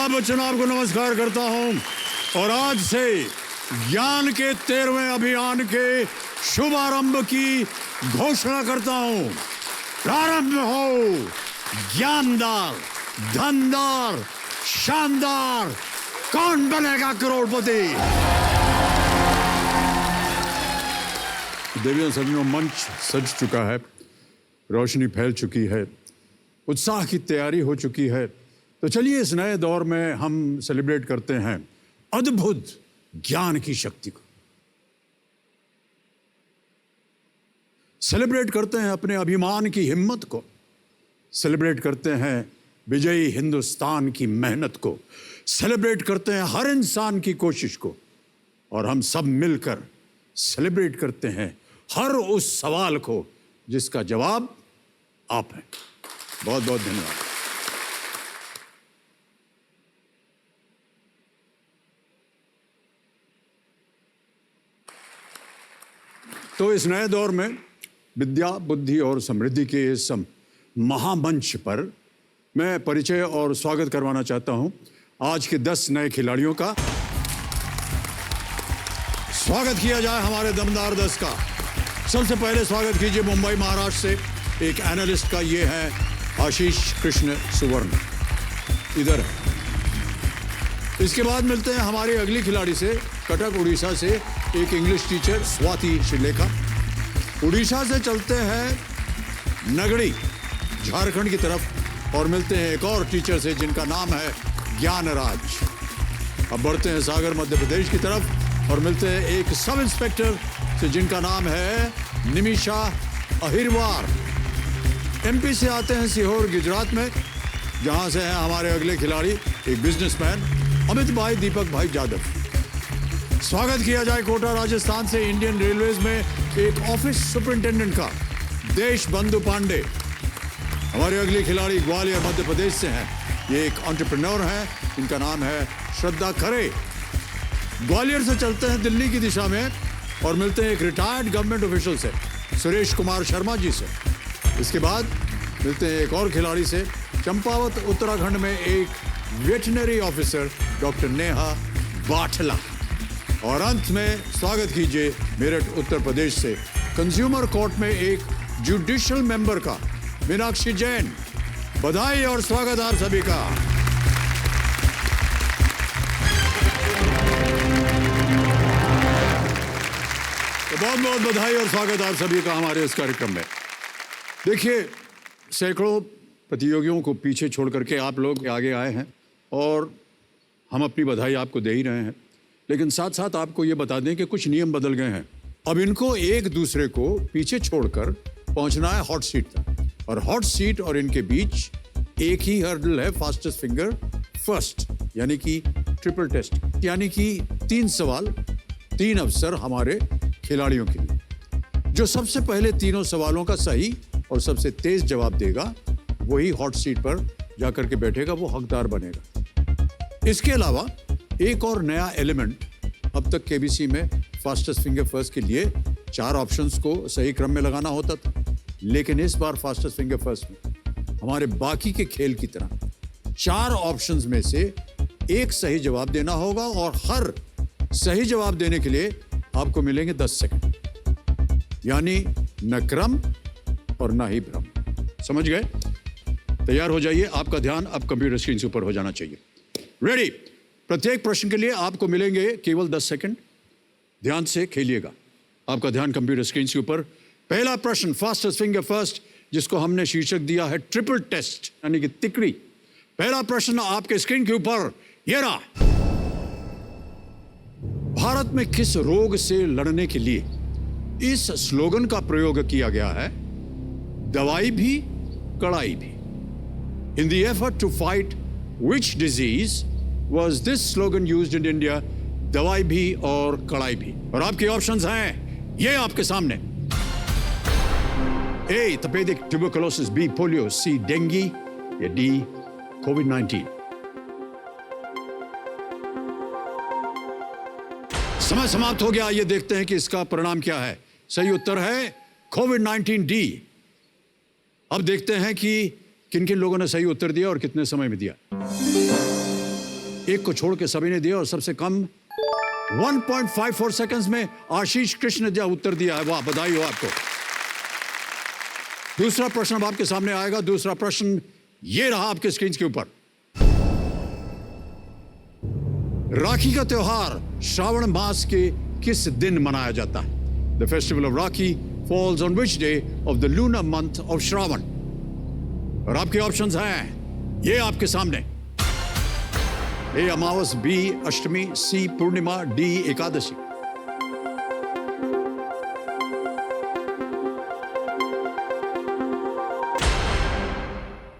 अमिताभ बच्चन आपको नमस्कार करता हूं और आज से ज्ञान के 13वें अभियान के शुभारंभ की घोषणा करता हूं। प्रारंभ हो। ज्ञानदार, धनदार, शानदार, कौन बनेगा करोड़पति? देवियों सज्जनों, मंच सज चुका है, रोशनी फैल चुकी है, उत्साह की तैयारी हो चुकी है। तो चलिए इस नए दौर में हम सेलिब्रेट करते हैं अद्भुत ज्ञान की शक्ति को, सेलिब्रेट करते हैं अपने अभिमान की हिम्मत को, सेलिब्रेट करते हैं विजयी हिंदुस्तान की मेहनत को, सेलिब्रेट करते हैं हर इंसान की कोशिश को, और हम सब मिलकर सेलिब्रेट करते हैं हर उस सवाल को जिसका जवाब आप हैं। बहुत बहुत धन्यवाद। तो इस नए दौर में विद्या, बुद्धि और समृद्धि के इस महामंच पर मैं परिचय और स्वागत करवाना चाहता हूं आज के 10 नए खिलाड़ियों का। स्वागत किया जाए हमारे दमदार 10 का। सबसे पहले स्वागत कीजिए मुंबई महाराष्ट्र से एक एनालिस्ट का। ये है आशीष कृष्ण सुवर्ण, इधर है। इसके बाद मिलते हैं हमारी अगली खिलाड़ी से, कटक उड़ीसा से एक इंग्लिश टीचर स्वाति श्रीलेखा। उड़ीसा से चलते हैं नगड़ी झारखंड की तरफ और मिलते हैं एक और टीचर से जिनका नाम है ज्ञानराज। अब बढ़ते हैं सागर मध्य प्रदेश की तरफ और मिलते हैं एक सब इंस्पेक्टर से जिनका नाम है निमिषा अहिरवार। एमपी से आते हैं सीहोर गुजरात में, जहां से हैं हमारे अगले खिलाड़ी एक बिजनेसमैन अमित भाई दीपक भाई जादव। स्वागत किया जाए कोटा राजस्थान से इंडियन रेलवेज में एक ऑफिस सुपरिंटेंडेंट का, देश बंधु पांडे। हमारे अगले खिलाड़ी ग्वालियर मध्य प्रदेश से हैं। ये एक एंटरप्रेन्योर हैं, इनका नाम है श्रद्धा खरे। ग्वालियर से चलते हैं दिल्ली की दिशा में और मिलते हैं एक रिटायर्ड गवर्नमेंट ऑफिशियल से, सुरेश कुमार शर्मा जी से। इसके बाद मिलते हैं एक और खिलाड़ी से, चंपावत उत्तराखंड में एक वेटनरी ऑफिसर डॉक्टर नेहा बाठला। और अंत में स्वागत कीजिए मेरठ उत्तर प्रदेश से कंज्यूमर कोर्ट में एक जुडिशियल मेंबर का, मीनाक्षी जैन। बधाई और स्वागत आप सभी का। तो बहुत बहुत बधाई और स्वागत आप सभी का हमारे इस कार्यक्रम में। देखिए, सैकड़ों प्रतियोगियों को पीछे छोड़ करके आप लोग आगे आए हैं और हम अपनी बधाई आपको दे ही रहे हैं, लेकिन साथ साथ आपको ये बता दें कि कुछ नियम बदल गए हैं। अब इनको एक दूसरे को पीछे छोड़कर पहुंचना है हॉट सीट तक, और हॉट सीट और इनके बीच एक ही हर्डल है, फास्टेस्ट फिंगर फर्स्ट, यानी कि ट्रिपल टेस्ट, यानी कि 3 सवाल 3 अवसर हमारे खिलाड़ियों के लिए। जो सबसे पहले तीनों सवालों का सही और सबसे तेज जवाब देगा वही हॉट सीट पर जाकर के बैठेगा, वो हकदार बनेगा। इसके अलावा एक और नया एलिमेंट, अब तक केबीसी में फास्टेस्ट फिंगर फर्स्ट के लिए 4 ऑप्शंस को सही क्रम में लगाना होता था, लेकिन इस बार फास्टेस्ट फिंगर फर्स्ट में हमारे बाकी के खेल की तरह 4 ऑप्शंस में से एक सही जवाब देना होगा और हर सही जवाब देने के लिए आपको मिलेंगे 10 सेकंड, यानी न क्रम और न ही भ्रम। समझ गए? तैयार हो जाइए। आपका ध्यान अब कंप्यूटर स्क्रीन से ऊपर हो जाना चाहिए। रेडी? प्रत्येक प्रश्न के लिए आपको मिलेंगे केवल 10 सेकंड। ध्यान से खेलिएगा। आपका ध्यान कंप्यूटर स्क्रीन से ऊपर। पहला प्रश्न, फास्टेस्ट फिंगर फर्स्ट, जिसको हमने शीर्षक दिया है ट्रिपल टेस्ट, यानी कि तिकड़ी। पहला प्रश्न आपके स्क्रीन के ऊपर ये रहा। भारत में किस रोग से लड़ने के लिए इस स्लोगन का प्रयोग किया गया है? दवाई भी कड़ाई भी। In the effort to fight which disease was this slogan used in India? दवाई भी और कड़ाई भी। और आपके ऑप्शंस हैं ये आपके सामने। A. तपेदिक tuberculosis, B. Polio, C. Dengue या D. कोविड-19। समय समाप्त हो गया। ये देखते हैं कि इसका परिणाम क्या है। सही उत्तर है कोविड-19 D। अब देखते हैं कि किन किन लोगों ने सही उत्तर दिया और कितने समय में दिया। एक को छोड़ के सभी ने दिया और सबसे कम 1.54 सेकंड्स में आशीष कृष्ण ने जो उत्तर दिया है, वाह, बधाई हो आपको। दूसरा प्रश्न अब आपके सामने आएगा। दूसरा प्रश्न ये रहा आपके स्क्रीन के ऊपर। राखी का त्योहार श्रावण मास के किस दिन मनाया जाता है? The festival of rakhi falls on which day of the lunar month of Shravan? और आपके ऑप्शंस हैं ये आपके सामने। ए अमावस, बी अष्टमी, सी पूर्णिमा, डी एकादशी।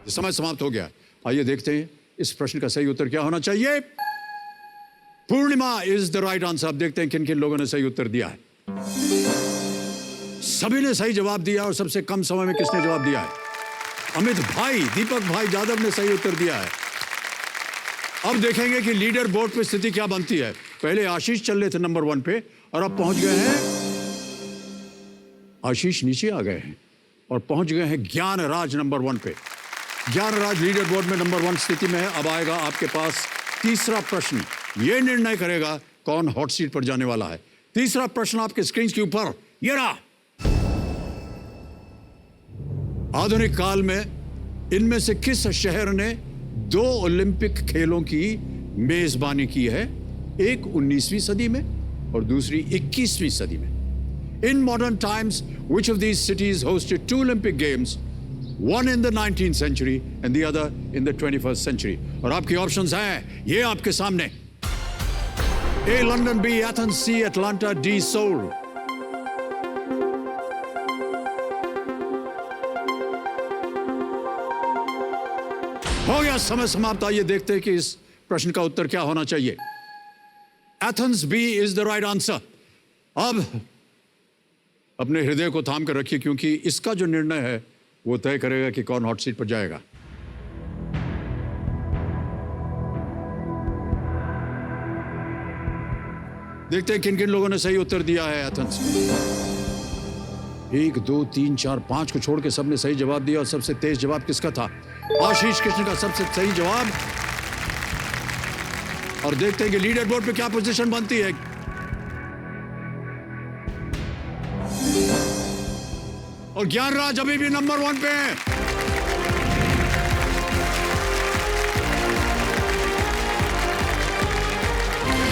समय समाप्त हो गया। आइए देखते हैं इस प्रश्न का सही उत्तर क्या होना चाहिए। पूर्णिमा इज द राइट आंसर। अब देखते हैं किन किन लोगों ने सही उत्तर दिया है। सभी ने सही जवाब दिया और सबसे कम समय में किसने जवाब दिया है? अमित भाई, दीपक भाई यादव ने सही उत्तर दिया है। अब देखेंगे कि लीडर बोर्ड पे स्थिति क्या बनती है। पहले आशीष चल रहे थे नंबर 1 पे और अब पहुंच गए हैं, आशीष नीचे आ गए हैं और पहुंच गए हैं ज्ञानराज नंबर 1 पे। ज्ञानराज लीडर बोर्ड में नंबर 1 स्थिति में है। अब आएगा आपके पास तीसरा प्रश्न। यह निर्णय करेगा कौन हॉट सीट पर जाने वाला है। तीसरा प्रश्न आपके स्क्रीन के ऊपर ये रहा। आधुनिक काल में इनमें से किस शहर ने 2 ओलंपिक खेलों की मेजबानी की है? एक 19वीं सदी में और दूसरी 21वीं सदी में। In modern times which of these cities hosted 2 Olympic games, one in the 19th century and the other in the 21st century? और आपके ऑप्शंस हैं ये आपके सामने। A London, B Athens, C Atlanta, D Seoul. हो गया समय समाप्त। आइए देखते हैं कि इस प्रश्न का उत्तर क्या होना चाहिए। Athens, B is the right answer. अब अपने हृदय को थाम कर रखिए क्योंकि इसका जो निर्णय है वो तय करेगा कि कौन हॉट सीट पर जाएगा। देखते हैं किन किन लोगों ने सही उत्तर दिया है एथेंस। 1 2 3 4 5 को छोड़ के सबने सही जवाब दिया और सबसे तेज जवाब किसका था? आशीष कृष्ण का सबसे सही जवाब। और देखते हैं कि लीडर बोर्ड पे क्या पोजीशन बनती है। और ज्ञानराज अभी भी नंबर 1 पे है।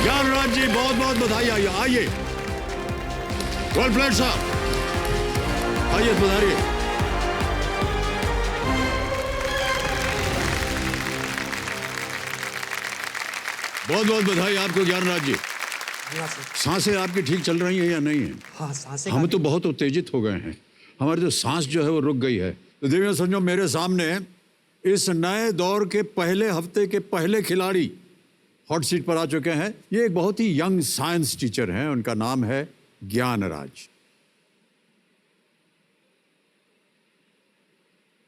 ज्ञानराज जी बहुत बहुत बधाई। आइए वेल प्लेड साहब, आइए बधाइए। बहुत बहुत बधाई आपको ज्ञानराज जी। सांसें आपकी ठीक चल रही हैं या नहीं है? हाँ, सांसें हम तो बहुत उत्तेजित हो गए हैं। हमारी जो सांस जो है वो रुक गई है। तो देखिए समझो, मेरे सामने इस नए दौर के पहले हफ्ते के पहले खिलाड़ी हॉट सीट पर आ चुके हैं। ये एक बहुत ही यंग साइंस टीचर हैं। उनका नाम है ज्ञानराज।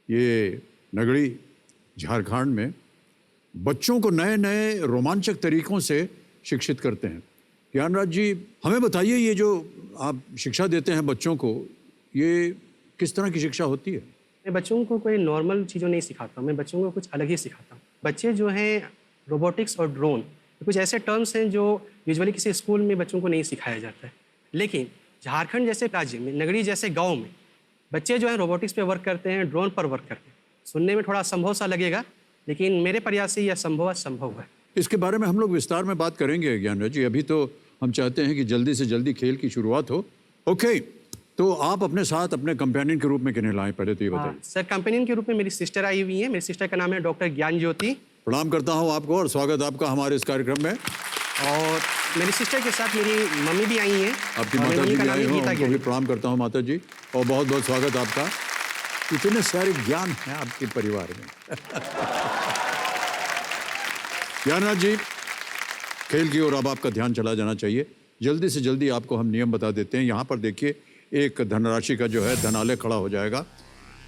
ये नगड़ी झारखंड में बच्चों को नए नए रोमांचक तरीकों से शिक्षित करते हैं। ज्ञानराज जी, हमें बताइए, ये जो आप शिक्षा देते हैं बच्चों को, ये किस तरह की शिक्षा होती है? मैं बच्चों को कोई नॉर्मल चीज़ों नहीं सिखाता हूँ, मैं बच्चों को कुछ अलग ही सिखाता हूँ। बच्चे जो हैं रोबोटिक्स और ड्रोन, कुछ ऐसे टर्म्स हैं जो यूजुअली किसी स्कूल में बच्चों को नहीं सिखाया जाता है। लेकिन झारखंड जैसे राज्य में, नगरी जैसे गाँव में बच्चे जो हैं रोबोटिक्स पे वर्क करते हैं, ड्रोन पर वर्क करते हैं। सुनने में थोड़ा असंभव सा लगेगा, लेकिन मेरे प्रयास से यह संभव है। इसके बारे में हम लोग विस्तार में बात करेंगे ज्ञानराज जी। अभी तो हम चाहते हैं कि जल्दी से जल्दी खेल की शुरुआत हो। ओके, तो आप अपने साथ अपने कंपेनियन के रूप में किन्हें लाएं, पहले तो ये बताइए। सर, कंपेनियन के रूप में मेरी सिस्टर आई हुई है। मेरी सिस्टर का नाम है डॉक्टर ज्ञान ज्योति। प्रणाम करता हूँ आपको और स्वागत आपका हमारे इस कार्यक्रम में। और मेरी सिस्टर के साथ मेरी मम्मी भी आई हैं। आपकी माता जी भी आई हैं, उनको भी प्रणाम करता हूँ माता जी, और बहुत बहुत स्वागत आपका। इतने सारे ज्ञान हैं आपके परिवार में। ज्ञानराज जी, खेल की ओर अब आपका ध्यान चला जाना चाहिए। जल्दी से जल्दी आपको हम नियम बता देते हैं। यहाँ पर देखिए, एक धनराशि का जो है धनालय खड़ा हो जाएगा,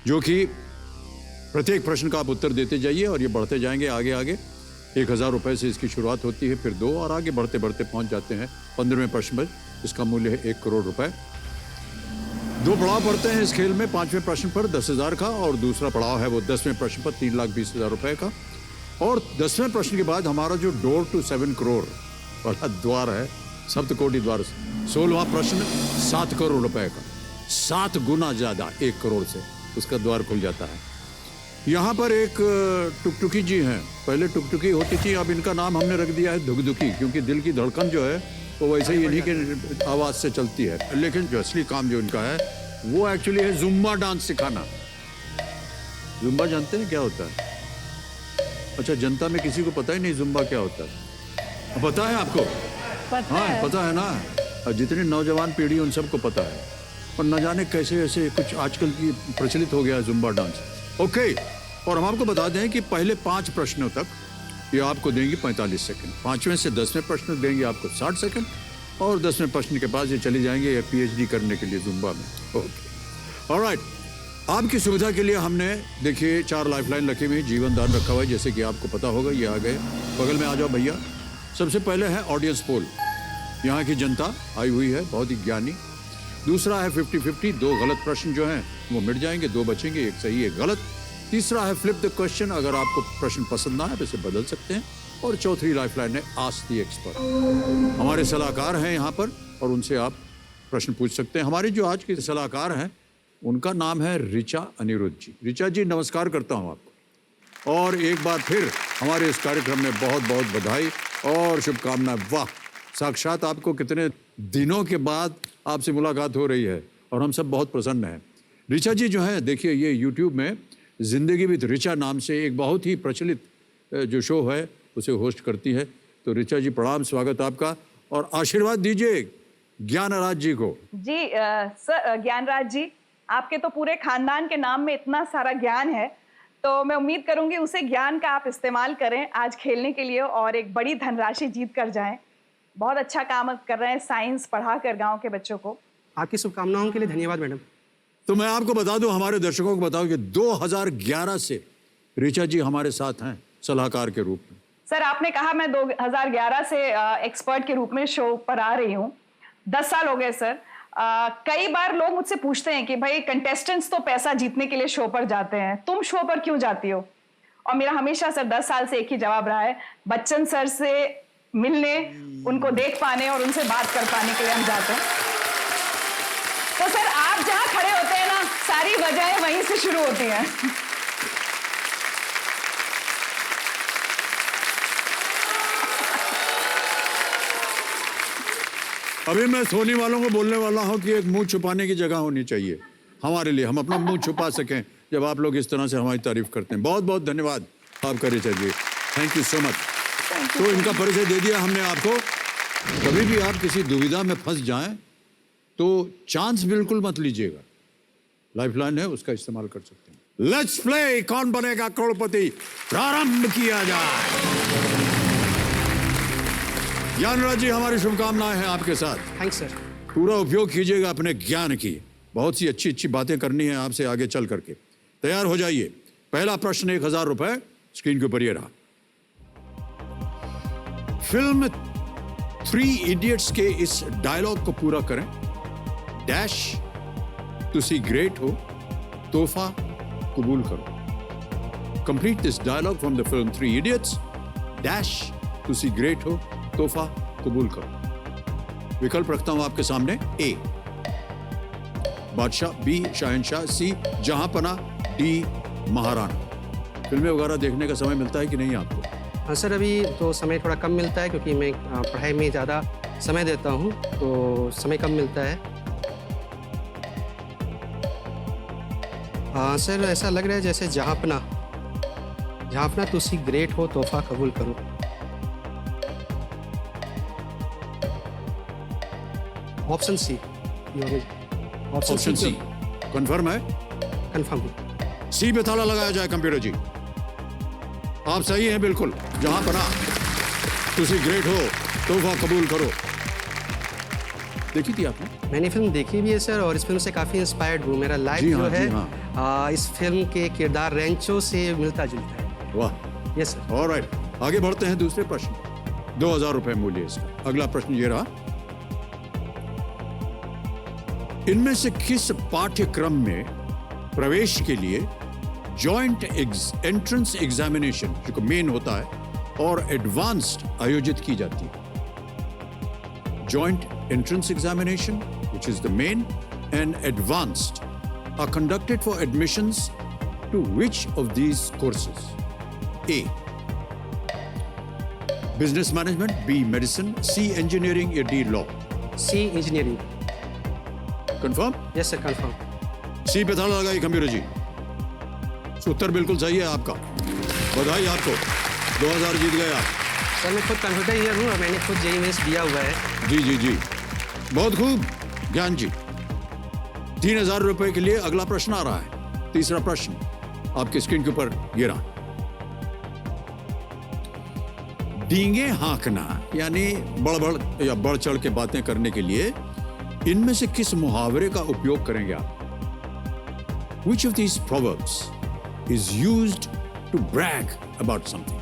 जो कि प्रत्येक प्रश्न का आप उत्तर देते जाइए और ये बढ़ते जाएंगे आगे आगे। 1000 रुपये से इसकी शुरुआत होती है, फिर 2 और आगे बढ़ते बढ़ते पहुँच जाते हैं 15वें प्रश्न पर। इसका मूल्य है 1 करोड़ रुपए। 2 पड़ाव पड़ते हैं इस खेल में। 5वें प्रश्न पर 10,000 का और दूसरा पड़ाव है वो 10वें प्रश्न पर 3,20,000 रुपए का। और 10वें प्रश्न के बाद हमारा जो डोर टू 7 करोड़ वाला द्वार है, सप्तकोटि द्वार, 16वां प्रश्न 7 करोड़ रुपए का, 7 गुना ज्यादा 1 करोड़ से उसका द्वार खुल जाता है। यहाँ पर एक टुकटुकी जी हैं, पहले टुकटुकी होती थी, अब इनका नाम हमने रख दिया है दुगदुकी, क्योंकि दिल की धड़कन जो है वो वैसे ही इन्हीं के आवाज से चलती है। लेकिन जो असली काम जो इनका है वो एक्चुअली है जुम्बा डांस सिखाना। जुम्बा जानते हैं क्या होता है? अच्छा, जनता में किसी को पता ही नहीं जुम्बा क्या होता है। पता है आपको? हाँ, पता है ना, जितनी नौजवान पीढ़ी उन सबको पता है, और न जाने कैसे ऐसे कुछ आजकल की प्रचलित हो गया है जुम्बा डांस। ओके, और हम आपको बता दें कि पहले 5 प्रश्नों तक ये आपको देंगी 45 सेकंड, 5वें से 10वें प्रश्न देंगे आपको 60 सेकंड, और 10वें प्रश्न के बाद ये चली जाएंगे PhD करने के लिए जुम्बा में। Okay, alright. आपकी सुविधा के लिए हमने देखिए 4 लाइफलाइन रखी हुई, जीवन दान रखा हुआ है, जैसे कि आपको पता होगा। ये आ गए, बगल में आ जाओ भैया। सबसे पहले है ऑडियंस पोल, यहाँ की जनता आई हुई है, बहुत ही ज्ञानी। दूसरा है 50-50, 2 गलत प्रश्न जो हैं वो मिट जाएंगे, 2 बचेंगे, 1 सही 1 गलत। तीसरा है फ्लिप द क्वेश्चन, अगर आपको प्रश्न पसंद ना है तो इसे बदल सकते हैं। और चौथी लाइफलाइन है आस्क द एक्सपर्ट, हमारे सलाहकार हैं यहाँ पर और उनसे आप प्रश्न पूछ सकते हैं। हमारी जो आज की सलाहकार हैं उनका नाम है ऋचा अनिरुद्ध जी। ऋचा जी, नमस्कार करता हूँ आपको, और एक बार फिर हमारे इस कार्यक्रम में बहुत बहुत बधाई और शुभकामनाएं। वाह, साक्षात आपको कितने दिनों के बाद आपसे मुलाकात हो रही है और हम सब बहुत प्रसन्न हैं। ऋचा जी जो है, देखिए ये यूट्यूब में जिंदगी विद ऋचा नाम से एक बहुत ही प्रचलित जो शो है उसे होस्ट करती है। तो ऋचा जी प्रणाम, स्वागत आपका, और आशीर्वाद दीजिए ज्ञानराज जी को। जी सर, ज्ञानराज जी, आपके तो पूरे खानदान के नाम में इतना सारा ज्ञान है, तो मैं उम्मीद करूंगी उसे ज्ञान का आप इस्तेमाल करें आज खेलने के लिए और एक बड़ी धनराशि जीत कर जाएं। बहुत अच्छा काम कर रहे हैं, साइंस पढ़ा कर गाँव के बच्चों को। आपकी शुभकामनाओं के लिए धन्यवाद मैडम। तो मैं आपको बता दूं, हमारे दर्शकों को बताऊं कि 2011 से ऋचा जी हमारे साथ हैं सलाहकार के रूप में। सर, आपने कहा मैं 2011 से एक्सपर्ट के रूप में शो पर आ रही हूँ। 10 साल हो गए सर। कई बार लोग मुझसे पूछते हैं कि भाई कंटेस्टेंट्स तो पैसा जीतने के लिए शो पर जाते हैं, तुम शो पर क्यों जाती हो? और मेरा हमेशा सर 10 साल से एक ही जवाब रहा है, बच्चन सर से मिलने, उनको देख पाने और उनसे बात कर पाने के लिए हम जाते हैं। तो सर, आप जहां खड़े होते हैं ना, सारी वजहें वहीं से शुरू होती हैं। अभी मैं सोनी वालों को बोलने वाला हूं कि एक मुंह छुपाने की जगह होनी चाहिए हमारे लिए, हम अपना मुंह छुपा सकें जब आप लोग इस तरह से हमारी तारीफ करते हैं। बहुत बहुत धन्यवाद आपका ऋचा जी, थैंक यू सो मच। तो इनका परिचय दे दिया हमने आपको। कभी भी आप किसी दुविधा में फंस जाएं तो चांस बिल्कुल मत लीजिएगा, लाइफलाइन है उसका इस्तेमाल कर सकते हैं। लेट्स प्ले कौन बनेगा करोड़पति, प्रारंभ किया जाए। ज्ञानराज जी, हमारी शुभकामनाएं हैं आपके साथ। Thanks sir. पूरा उपयोग कीजिएगा अपने ज्ञान की, बहुत सी अच्छी अच्छी बातें करनी है आपसे आगे चल करके। तैयार हो जाइए। पहला प्रश्न 1000 रुपए स्क्रीन के ऊपर ये रहा। फिल्म 3 इडियट्स के इस डायलॉग को पूरा करें। डैश तुसी ग्रेट हो, तोहफा कबूल करो। Complete this dialogue from the film 3 Idiots. Dash तुसी ग्रेट हो, तोहफा कबूल करो। विकल्प रखता हूं आपके सामने। ए बादशाह, बी शहंशाह, सी जहांपना, डी महाराणा। फिल्में वगैरह देखने का समय मिलता है कि नहीं आपको? हाँ सर, अभी तो समय थोड़ा कम मिलता है क्योंकि मैं पढ़ाई में ज़्यादा समय देता हूँ, तो समय कम मिलता है। हाँ सर, ऐसा लग रहा है जैसे जहांपना तुसी ग्रेट हो, तोहफा कबूल करो। Option C. Option C confirm है? कंफर्म। सी पे ताला लगाया जाए कंप्यूटर जी। आप सही हैं बिल्कुल। जहां पना तुसी ग्रेट हो, तोहफा कबूल करो। देखी थी आपने? मैंने फिल्म देखी भी है सर, और इस फिल्म से काफ़ी इंस्पायर्ड हूँ। मेरा लाइफ जो है इस फिल्म के किरदार रेंचो से मिलता जुलता है। वाह, यस सर। ऑलराइट, आगे बढ़ते हैं दूसरे प्रश्न। 2000 रुपए मूल्य इसका। अगला प्रश्न ये रहा। इनमें से किस पाठ्यक्रम में प्रवेश के लिए जॉइंट एंट्रेंस एग्जामिनेशन जो मेन होता है और एडवांस्ड आयोजित की जाती है। Joint entrance examination which is the main and advanced are conducted for admissions to which of these courses? A. Business management, B. Medicine, C. Engineering, or D. Law? C engineering. Confirm? Yes sir confirm. C पे ताला लगाइए computer जी। उत्तर बिल्कुल सही है आपका, बधाई आपको, 2000 जीत गए आप। सर मैं खुद कंप्यूटर इंजीनियर हूँ और मैंने खुद जेईई मेंस दिया हुआ है। जी जी जी, बहुत खूब ज्ञान जी। 3000 रुपए के लिए अगला प्रश्न आ रहा है। तीसरा प्रश्न आपके स्क्रीन के ऊपर गिरा। डींगे हाँकना यानी बढ़ या बढ़ चढ़ के बातें करने के लिए इनमें से किस मुहावरे का उपयोग करेंगे आप? Which of these proverbs is used to brag about something?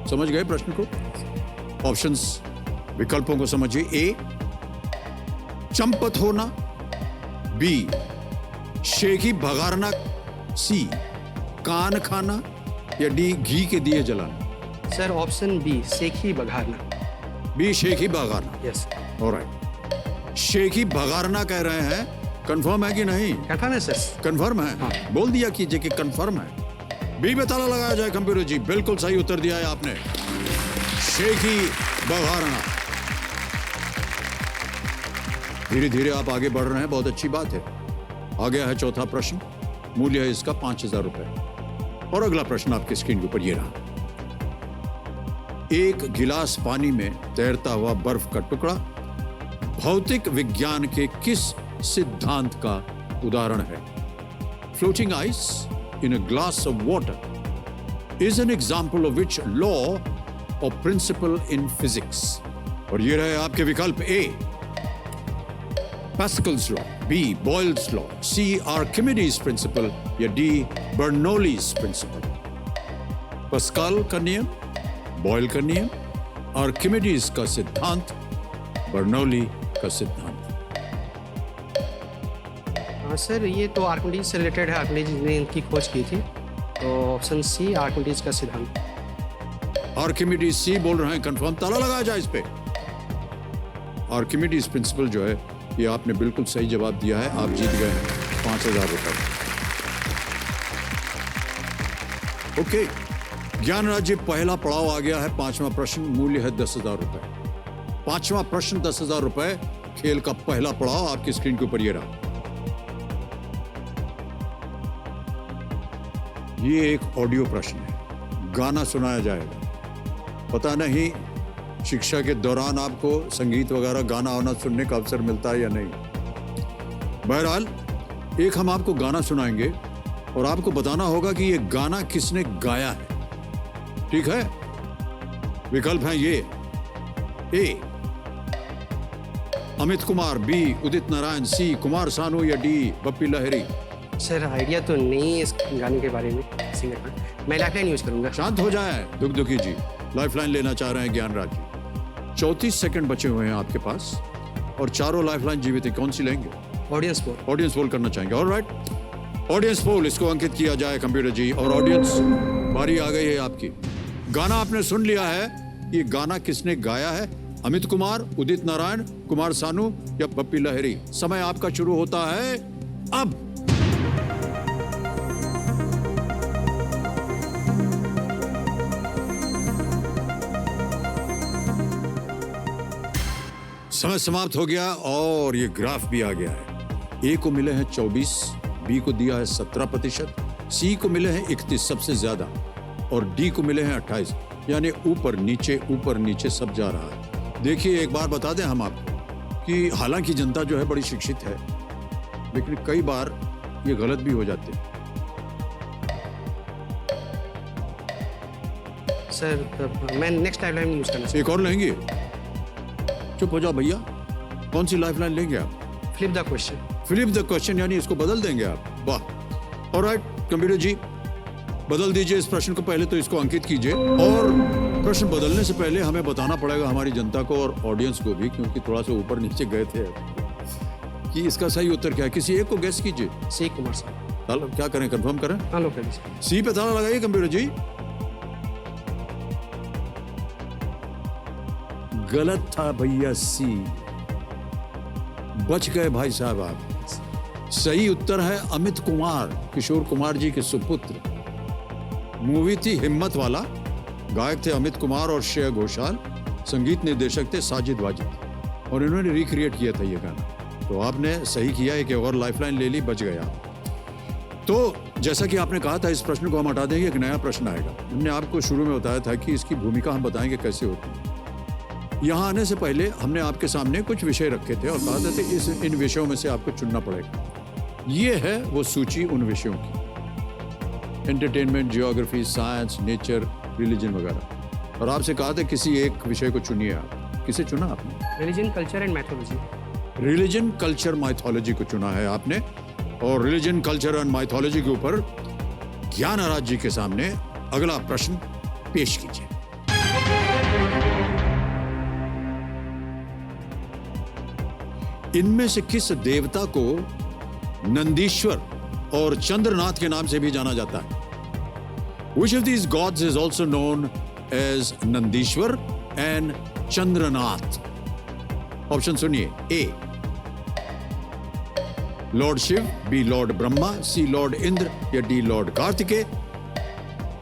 समझ गए प्रश्न को? ऑप्शंस, विकल्पों को समझिए। ए, चंपत होना, बी, शेखी भगारना, सी, कान खाना, या डी, घी के दिए जलाना। सर ऑप्शन बी, सेखी बघारना। बी, शेखी भगारना। यस ऑलराइट, शेखी भगारना कह रहे हैं, कंफर्म है कि नहीं? कंफर्म है सर। कंफर्म है? हाँ। बोल दिया कीजिए कि कंफर्म है। बी पे ताला लगाया जाए कंप्यूटर जी, बिल्कुल सही उत्तर दिया है आपने, शेखी बघारना। धीरे धीरे आप आगे बढ़ रहे हैं, बहुत अच्छी बात है। आ गया है चौथा प्रश्न, मूल्य है इसका 5000 रुपए। और अगला प्रश्न आपके स्क्रीन के ऊपर ये रहा। एक गिलास पानी में तैरता हुआ बर्फ का टुकड़ा भौतिक विज्ञान के किस सिद्धांत का उदाहरण है? Floating ice in a glass of water is an example of which law और प्रिंसिपल इन फिजिक्स? और ये रहे आपके विकल्प। ए, Pascal's law, B. Boyle's law, C. Archimedes' principle, या D. Bernoulli's principle? Pascal का नियम, बॉयल का नियम, आर्किमिडीज का सिद्धांत, बर्नौली का सिद्धांत। हाँ सर, ये तो आर्किमिडीज से रिलेटेड है, आर्किमिडीज ने इनकी खोज की थी, तो ऑप्शन सी, आर्किमिडीज का सिद्धांत। आर्किमिडीज सी बोल रहे हैं, कंफर्म? ताला लगाया जाए इस पे। आर्किमिडीज प्रिंसिपल जो है, ये आपने बिल्कुल सही जवाब दिया है, आप जीत गए हैं 5000 रुपए। ओके, ज्ञान राज्य पहला पड़ाव आ गया है, 5वां प्रश्न, मूल्य है 10,000 रुपए। 5वां प्रश्न 10,000 रुपए, खेल का पहला पड़ाव आपकी स्क्रीन के ऊपर ये रहा। ये एक ऑडियो प्रश्न है, गाना सुनाया जाएगा। पता नहीं शिक्षा के दौरान आपको संगीत वगैरह गाना वाना सुनने का अवसर मिलता है या नहीं। बहरहाल एक हम आपको गाना सुनाएंगे और आपको बताना होगा कि ये गाना किसने गाया है। ठीक है? विकल्प हैं ये। ए, अमित कुमार, बी, उदित नारायण, सी, कुमार सानू, या D, Bappi Lahiri? Sir idea तो नहीं है इस गाने के बारे में, सिंगर का। मैं लाइफलाइन यूज करूंगा। शांत हो जाए दुखी जी, लाइफलाइन लेना चाह रहे हैं ज्ञान राज जी। 34 सेकंड बचे हुए हैं आपके पास और चारों लाइफलाइन जीवित है, कौन सी लेंगे? Audience poll. ऑडियंस पोल करना चाहेंगे। ऑलराइट, ऑडियंस पोल, इसको अंकित किया जाए कंप्यूटर जी। और ऑडियंस, बारी आ गई है आपकी। गाना आपने सुन लिया है, ये गाना किसने गाया है? अमित कुमार, उदित नारायण, कुमार सानू, या बप्पी लहरी? समय आपका शुरू होता है अब। समय समाप्त हो गया और ये ग्राफ भी आ गया है। ए को मिले हैं 24, बी को दिया है 17%, सी को मिले हैं 31 सबसे ज्यादा, और डी को मिले हैं 28, यानी ऊपर नीचे सब जा रहा है। देखिए, एक बार बता दें हम आपको कि हालांकि जनता जो है बड़ी शिक्षित है, लेकिन कई बार ये गलत भी हो जाते हैं। सर मैं नेक्स्ट लाइफलाइन यूज करना एक और लेंगे? चुप हो जाओ भैया, कौन सी लाइफलाइन लेंगे आप? Flip the question. Flip the question, यानी इसको बदल देंगे आप? वाह। ऑलराइट कंप्यूटर जी, बदल दीजिए इस प्रश्न को, पहले तो इसको अंकित कीजिए। और प्रश्न बदलने से पहले हमें बताना पड़ेगा हमारी जनता को और ऑडियंस को भी, क्योंकि थोड़ा सा ऊपर नीचे गए थे, कि इसका सही उत्तर क्या है। किसी एक को गेस कीजिए। सी, कुमार सानू। क्या करें, कंफर्म करें? हाँ लोग कर दीजिए। सी पे ताला लगाइए कंप्यूटर जी। गलत था भैया, सी। बच गए भाई साहब आप। सही उत्तर है अमित कुमार, किशोर कुमार जी के सुपुत्र। मूवी थी हिम्मत वाला, गायक थे अमित कुमार और श्रेया घोषाल, संगीत निर्देशक थे साजिद वाजिद, और इन्होंने रिक्रिएट किया था ये गाना। तो आपने सही किया, एक और लाइफलाइन ले ली, बच गया। तो जैसा कि आपने कहा था, इस प्रश्न को हम हटा देंगे, एक नया प्रश्न आएगा। हमने आपको शुरू में बताया था कि इसकी भूमिका हम बताएंगे कैसे होती है। यहाँ आने से पहले हमने आपके सामने कुछ विषय रखे थे और कहा था इन विषयों में से आपको चुनना पड़ेगा। ये है वो सूची उन विषयों की, entertainment, geography, science, nature, religion वगैरह। और आपसे कहा था किसी एक विषय को चुनिए आप। किसे चुना आपने? Religion, culture and mythology. Religion, culture, mythology को चुना है आपने। और रिलीजन, कल्चर एंड माइथोलॉजी के ऊपर ज्ञान आराध जी के सामने अगला प्रश्न पेश कीजिए। इनमें से किस देवता को नंदीश्वर और चंद्रनाथ के नाम से भी जाना जाता है? Which of these gods is also known as Nandishwar and Chandranath? Option सुनिए। A lord Shiv, B lord Brahma, C lord Indra, या D lord Kartikeya.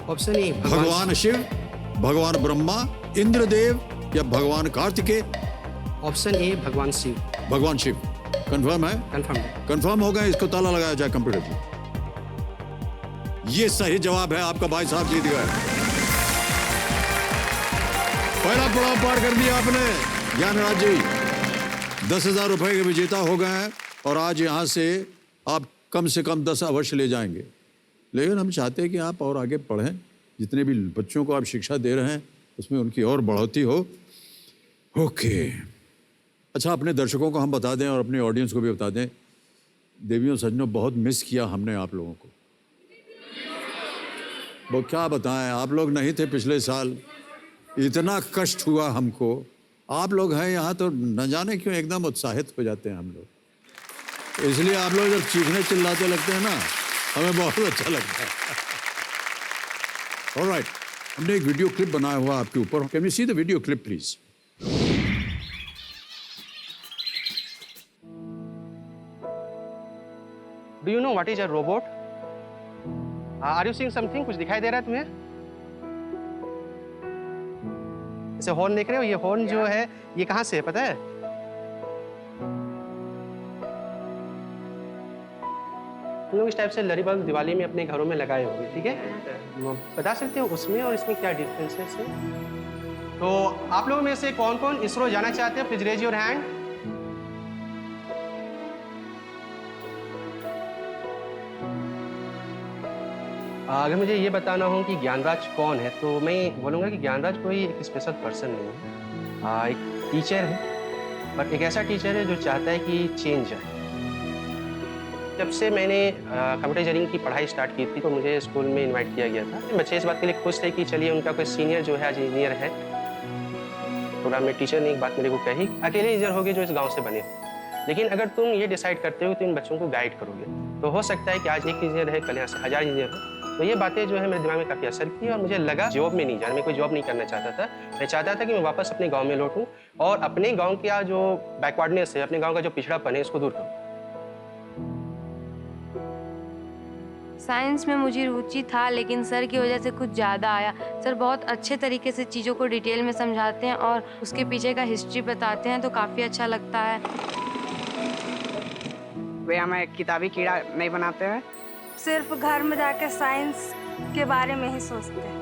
Option A भगवान शिव, भगवान ब्रह्मा, इंद्रदेव या भगवान कार्तिकेय। ऑप्शन ए भगवान शिव। भगवान शिव कंफर्म है? कंफर्म। कंफर्म हो गए, इसको ताला लगाया जाए कंप्यूटर जी। ये सही जवाब है, आपका भाई साहब जीत गए। पहला पड़ाव पार कर दिया आपने। ज्ञानराज जी 10,000 रुपए के विजेता हो गए हैं और आज यहां से आप कम से कम 10 अवश्य ले जाएंगे। लेकिन हम चाहते हैं कि आप और आगे पढ़ें, जितने भी बच्चों को आप शिक्षा दे रहे हैं उसमें उनकी और बढ़ोतरी हो। ओके, अच्छा, अपने दर्शकों को हम बता दें और अपने ऑडियंस को भी बता दें, देवियों सज्जनों, बहुत मिस किया हमने आप लोगों को। वो क्या बताएं, आप लोग नहीं थे पिछले साल, इतना कष्ट हुआ हमको। आप लोग हैं यहाँ तो न जाने क्यों एकदम उत्साहित हो जाते हैं हम लोग। इसलिए आप लोग जब चीखने चिल्लाते लगते हैं ना, हमें बहुत अच्छा लगता है। ऑलराइट, हमने एक वीडियो क्लिप बनाया हुआ आपके ऊपर। Can we see the video clip please? Do you know what is a robot? Are you seeing something? कुछ दिखाई दे रहा है तुम्हें? इसे हॉर्न देख रहे हो? ये हॉर्न जो है ये कहाँ से है पता है? हम लोग इस टाइप से लरी बल्ब दिवाली में अपने घरों में लगाए होंगे, ठीक है? बता सकते हो उसमें और इसमें क्या डिफरेंस है इसमें? तो आप लोगों में से कौन कौन इसरो जाना चाहते हैं? Please raise your hand. अगर मुझे ये बताना हो कि ज्ञानराज कौन है तो मैं बोलूँगा कि ज्ञानराज कोई एक स्पेशल पर्सन नहीं है। एक टीचर है, बट एक ऐसा टीचर है जो चाहता है कि चेंज आए। जब से मैंने कंप्यूटर इंजीनियरिंग की पढ़ाई स्टार्ट की थी तो मुझे स्कूल में इनवाइट किया गया था। बच्चे इस बात के लिए खुश थे कि चलिए उनका कोई सीनियर जो है आज इंजीनियर है। प्रोग्राम में टीचर ने एक बात मेरे को कही, अकेले इंजीनियर होगे जो इस गाँव से बने हो, लेकिन अगर तुम ये डिसाइड करते हो तो इन बच्चों को गाइड करोगे तो हो सकता है कि आज एक इंजीनियर है, कल यहाँ से 1000 इंजीनियर हो। तो ये बातें जो है मेरे दिमाग में काफ़ी असर की और मुझे लगा जॉब में नहीं जाना, मैं कोई जॉब नहीं करना चाहता था। मैं चाहता था कि मैं वापस अपने गांव में लौटूं और अपने गांव का जो बैकवर्डनेस है, अपने गांव का जो पिछड़ापन है, इसको दूर करूं। साइंस में मुझे रुचि था लेकिन सर की वजह से कुछ ज़्यादा आया। सर बहुत अच्छे तरीके से चीज़ों को डिटेल में समझाते हैं और उसके पीछे का हिस्ट्री बताते हैं तो काफ़ी अच्छा लगता है। वे हमें किताबी कीड़ा नहीं बनाते हैं, सिर्फ घर में जाके साइंस के बारे में ही सोचते हैं।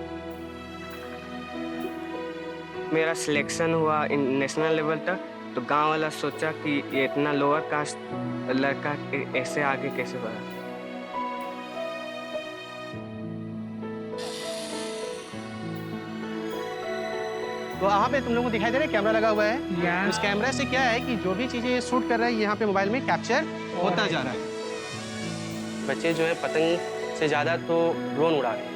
मेरा सिलेक्शन हुआ नेशनल लेवल तक तो गांव वाला सोचा कि ये इतना लोअर कास्ट लड़का ऐसे आगे कैसे बढ़ा। तो यहाँ पे तुम लोगों को दिखाई दे रहा है कैमरा लगा हुआ है। उस कैमरा से क्या है कि जो भी चीजें शूट कर रहा है यहाँ पे मोबाइल में कैप्चर होता जा रहा है। बच्चे जो है पतंग से ज्यादा तो ड्रोन उड़ा रहे हैं।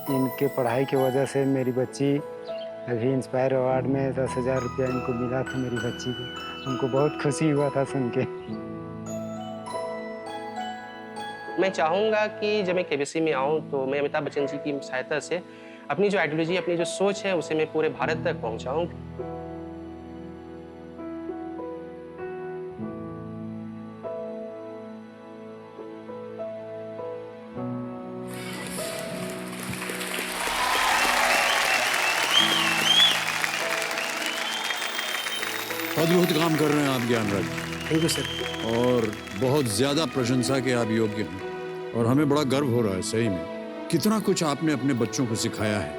इनके पढ़ाई की वजह से मेरी बच्ची अभी इंस्पायर अवार्ड में 10,000 रुपया इनको मिला था मेरी बच्ची को। उनको बहुत खुशी हुआ था सुन के। मैं चाहूँगा कि जब मैं केबीसी में आऊँ तो मैं अमिताभ बच्चन जी की सहायता से अपनी जो आइडियोलॉजी, अपनी जो सोच है उसे मैं पूरे भारत तक पहुँचाऊँ। अद्भुत काम कर रहे हैं आप ज्ञानराज, थैंक यू सर। और बहुत ज़्यादा प्रशंसा के आप योग्य हैं और हमें बड़ा गर्व हो रहा है सही में। कितना कुछ आपने अपने बच्चों को सिखाया है,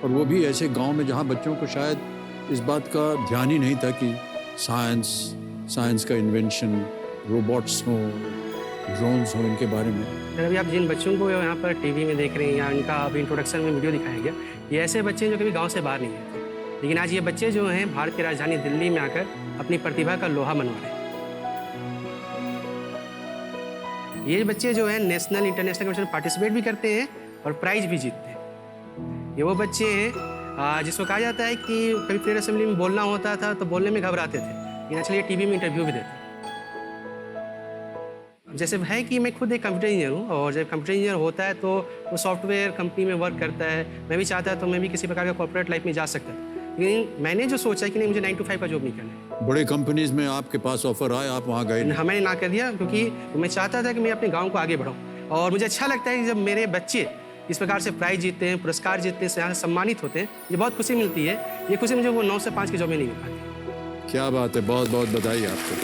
और वो भी ऐसे गांव में जहां बच्चों को शायद इस बात का ध्यान ही नहीं था कि साइंस का इन्वेंशन, रोबोट्स हो, ड्रोन्स हो, इनके बारे में। सर अभी आप जिन बच्चों को यहाँ पर टीवी में देख रहे हैं या इनका अभी इंट्रोडक्शन में वीडियो दिखाया गया, ये ऐसे बच्चे हैं जो कभी गाँव से बाहर नहीं गए थे, लेकिन आज ये बच्चे जो हैं भारत की राजधानी दिल्ली में आकर अपनी प्रतिभा का लोहा मनवा रहे हैं। ये बच्चे जो हैं नेशनल इंटरनेशनल कॉम्पिटिशन पार्टिसिपेट भी करते हैं और प्राइज भी जीतते हैं। ये वो बच्चे हैं जिसको कहा जाता है कि कभी प्रेयर असेंबली में बोलना होता था तो बोलने में घबराते थे, लेकिन एक्चुअली ये टीवी में इंटरव्यू भी देते हैं। जैसे है कि मैं खुद एक कंप्यूटर इंजीनियर हूँ, और जब कंप्यूटर इंजीनियर होता है तो वो सॉफ्टवेयर कंपनी में वर्क करता है। मैं भी चाहता तो मैं भी किसी प्रकार का कॉर्पोरेट लाइफ में जा सकता था, लेकिन मैंने जो सोचा कि नहीं, मुझे 9 to 5 का जॉब नहीं करना है। बड़े कंपनीज में आपके पास ऑफर आए, आप वहाँ गए? मैंने ना कर दिया, क्योंकि मैं चाहता था कि मैं अपने गांव को आगे बढ़ाऊं, और मुझे अच्छा लगता है कि जब मेरे बच्चे इस प्रकार से प्राइज जीतते हैं, पुरस्कार जीतते हैं, यहाँ से सम्मानित होते हैं, ये बहुत खुशी मिलती है। ये खुशी मुझे वो 9 से 5 की जॉब में नहीं मिल पाती। क्या बात है, बहुत बहुत बधाई आपको।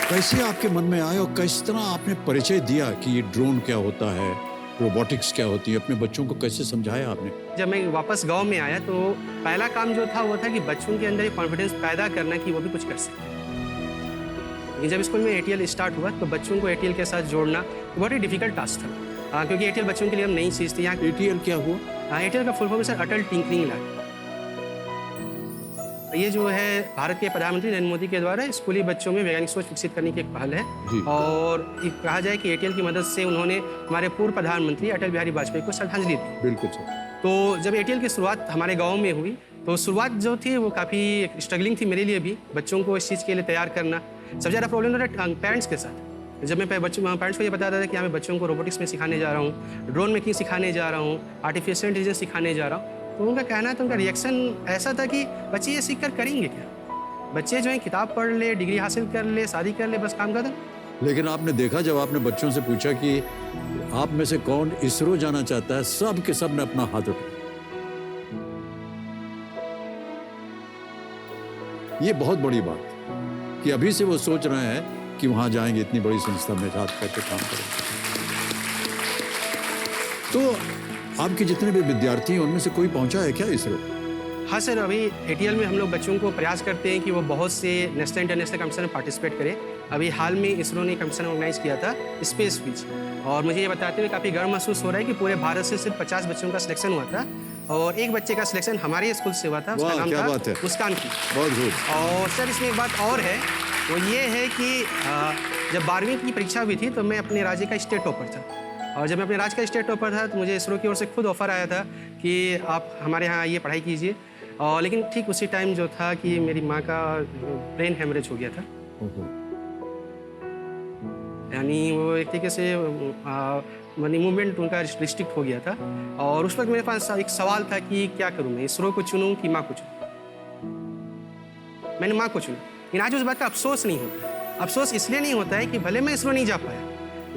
कैसे आपके मन में आया और किस तरह आपने परिचय दिया कि ये ड्रोन क्या होता है, रोबोटिक्स क्या होती है, अपने बच्चों को कैसे समझाया आपने? जब मैं वापस गांव में आया तो पहला काम जो था वो था कि बच्चों के अंदर ये कॉन्फिडेंस पैदा करना कि वो भी कुछ कर सकते हैं। लेकिन जब स्कूल में एटीएल स्टार्ट हुआ तो बच्चों को एटीएल के साथ जोड़ना बहुत ही डिफिकल्ट टास्क था, क्योंकि एटीएल बच्चों के लिए हम नई चीज़ थी। यहाँ एटीएल क्या हुआ? एटीएल का फुल फॉर्म है सर अटल टिंकरिंग लैब। ये जो है भारत के प्रधानमंत्री नरेंद्र मोदी के द्वारा स्कूली बच्चों में वैज्ञानिक सोच विकसित करने की एक पहल है, और कहा जाए कि एटीएल की मदद से उन्होंने हमारे पूर्व प्रधानमंत्री अटल बिहारी वाजपेयी को श्रद्धांजलि दी। बिल्कुल सर। तो जब एटीएल की शुरुआत हमारे गांव में हुई तो शुरुआत जो थी वो काफ़ी स्ट्रगलिंग थी मेरे लिए भी, बच्चों को इस चीज़ के लिए तैयार करना। सबसे ज़्यादा प्रॉब्लम था पेरेंट्स के साथ। जब मैं पेरेंट्स को ये बताता था कि मैं बच्चों को रोबोटिक्स में सिखाने जा रहा हूँ, ड्रोन मेकिंग सिखाने जा रहा हूँ, आर्टिफिशियल इंटेलिजेंस सिखाने जा रहा हूँ, तो उनका कहना था, उनका रिएक्शन ऐसा था कि बच्चे ये सीख कर करेंगे क्या? बच्चे जो है किताब पढ़ ले, डिग्री हासिल कर ले, शादी कर ले, बस काम खत्म। लेकिन आपने देखा जब आपने बच्चों से पूछा कि आप में से कौन इसरो जाना चाहता है, सब के सब ने अपना हाथ उठाया। ये बहुत बड़ी बात कि अभी से वो सोच रहे हैं कि वहां जाएंगे, इतनी बड़ी संस्था में हाथ करके काम करेंगे। तो आपके जितने भी विद्यार्थी हैं उनमें से कोई पहुंचा है क्या इसरो? हाँ सर, अभी एटीएल में हम लोग बच्चों को प्रयास करते हैं कि वो बहुत से नेशनल इंटरनेशनल कंपटीशन में पार्टिसिपेट करें। अभी हाल में इसरो ने कंपटीशन ऑर्गेनाइज किया था स्पेस क्विज, और मुझे ये बताते हुए काफ़ी गर्व महसूस हो रहा है कि पूरे भारत से सिर्फ 50 बच्चों का सिलेक्शन हुआ था, और एक बच्चे का सिलेक्शन हमारे स्कूल से हुआ था। उसका नाम क्या था बात है, मुस्कान की। बहुत गुड। और सर इसमें एक बात और है, वो ये है कि जब 12वीं की परीक्षा हुई थी तो मैं अपने राज्य का स्टेट टॉपर था, और जब मैं अपने राज्य का स्टेट टॉपर था तो मुझे इसरो की ओर से खुद ऑफर आया था कि आप हमारे यहाँ आइए, पढ़ाई कीजिए। और लेकिन ठीक उसी टाइम जो था कि मेरी माँ का ब्रेन हेमरेज हो गया था, यानी वो एक तरीके से मनी मूवमेंट उनका रिस्ट्रिक्ट हो गया था, और उस वक्त मेरे पास एक सवाल था कि क्या करूँ, मैं इसरो को चुनूँ कि माँ को चुनूँ। मैंने माँ को चुना, लेकिन आज उस बात का अफसोस नहीं होता। अफसोस इसलिए नहीं होता है कि भले मैं इसरो नहीं जा पाया,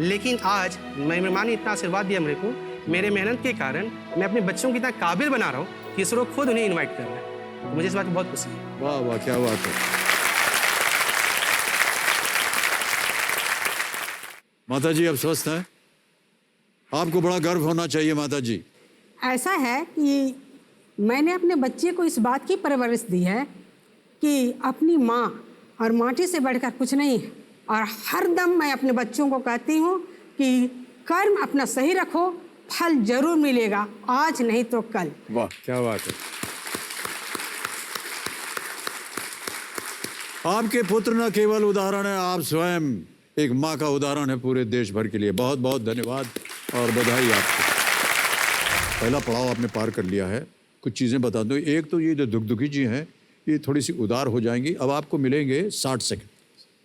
लेकिन आज मेरी माँ ने इतना आशीर्वाद दिया मेरे को, मेरे मेहनत के कारण मैं अपने बच्चों को इतना काबिल बना रहा हूँ कि इसरो खुद उन्हें इनवाइट कर रहा है। तो मुझे इस बात की बहुत खुशी है। वाह वाह, क्या बात है। माता जी अब स्वस्थ हैं? आपको बड़ा गर्व होना चाहिए माता जी। ऐसा है कि मैंने अपने बच्चे को इस बात की परवरिश दी है कि अपनी माँ और माटी से बढ़कर कुछ नहीं है, और हर दम मैं अपने बच्चों को कहती हूँ कि कर्म अपना सही रखो, फल जरूर मिलेगा, आज नहीं तो कल। वाह क्या बात है। आपके पुत्र न केवल उदाहरण है, आप स्वयं एक माँ का उदाहरण है पूरे देश भर के लिए। बहुत बहुत धन्यवाद और बधाई आपको। पहला पड़ाव आपने पार कर लिया है। कुछ चीज़ें बता दूं। एक तो ये जो दुखी जी हैं ये थोड़ी सी उदार हो जाएंगी। अब आपको मिलेंगे 60 सेकंड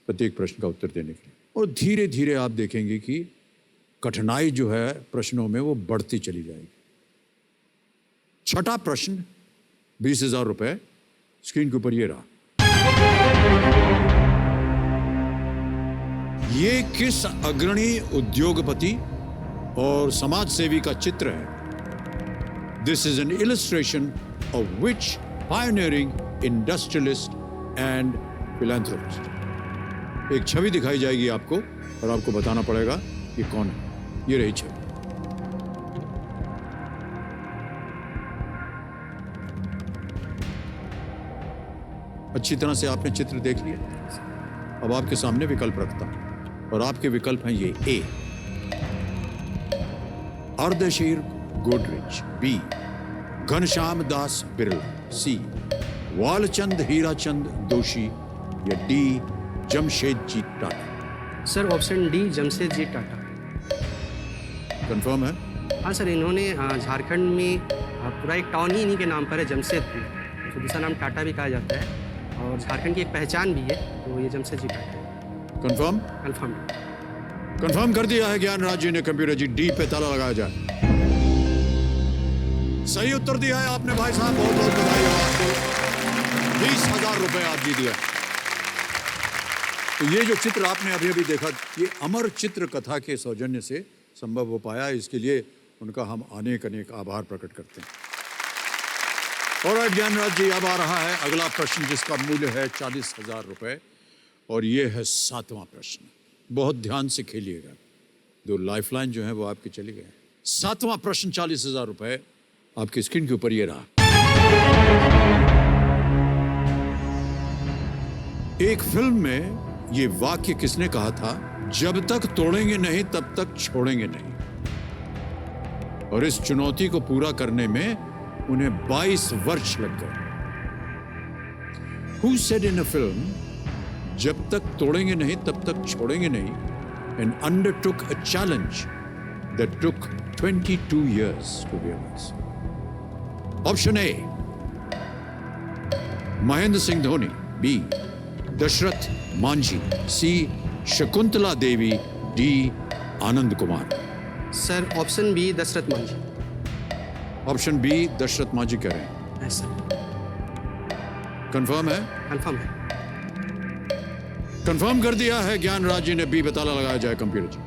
प्रत्येक प्रश्न का उत्तर देने के लिए, और धीरे धीरे आप देखेंगे कि कठिनाई जो है प्रश्नों में वो बढ़ती चली जाएगी। छठा प्रश्न 20,000 रुपए स्क्रीन के ऊपर ये रहा। ये किस अग्रणी उद्योगपति और समाज सेवी का चित्र है? This is an illustration of which pioneering industrialist and philanthropist. एक छवि दिखाई जाएगी आपको और आपको बताना पड़ेगा ये कौन है। ये रही छवि। अच्छी तरह से आपने चित्र देख लिया। अब आपके सामने विकल्प रखता हूं और आपके विकल्प हैं ये: A Ardeshir Godrej, B Ghanshyam Das Birla, C Walchand Hirachand Doshi, या D Jamsetji Tata. Sir option D Jamsetji Tata. Confirm है? हाँ सर, इन्होंने झारखंड में पूरा एक टाउन ही इन्हीं के नाम पर है, जमशेदपुर। तो दूसरा नाम टाटा भी कहा जाता है और झारखंड की एक पहचान भी है, तो ये Jamsetji Tata. Confirm? Confirm. Confirm कर दिया है ज्ञानराज जी ने। कंप्यूटर जी डी पे ताला लगाया जाए। सही उत्तर दिया है आपने भाई साहब, बहुत बहुत बधाई हो आपको। 20,000 रुपए आप जीत गए। तो ये जो चित्र आपने अभी अभी देखा, ये अमर चित्र कथा के सौजन्य से संभव हो पाया। इसके लिए उनका हम अनेक अनेक आभार प्रकट करते हैं। और ज्ञानराज जी, अब आ रहा है अगला प्रश्न जिसका मूल्य है 40,000 रुपए, और ये है 7वां प्रश्न। बहुत ध्यान से खेलिएगा, 2 लाइफलाइन जो है वो आपके चले गए। 7वां प्रश्न 40,000 रुपए आपकी स्क्रीन के ऊपर ये रहा। एक फिल्म में ये वाक्य किसने कहा था? जब तक तोड़ेंगे नहीं तब तक छोड़ेंगे नहीं। और इस चुनौती को पूरा करने में उन्हें 22 वर्ष लग गए। Who said in a film, जब तक तोड़ेंगे नहीं तब तक छोड़ेंगे नहीं, and undertook a challenge that took 22 years to realize? Option A Mahendra Singh Dhoni, B Dashrath Manjhi, C Shakuntala Devi, D Anand Kumar. Sir option B Dashrath Manjhi. Option B Dashrath Manjhi कह रहे हैं। है सर। कंफर्म है? कंफर्म है। कंफर्म कर दिया है ज्ञानराज जी ने। बी पे ताला लगाया जाए कंप्यूटर जी।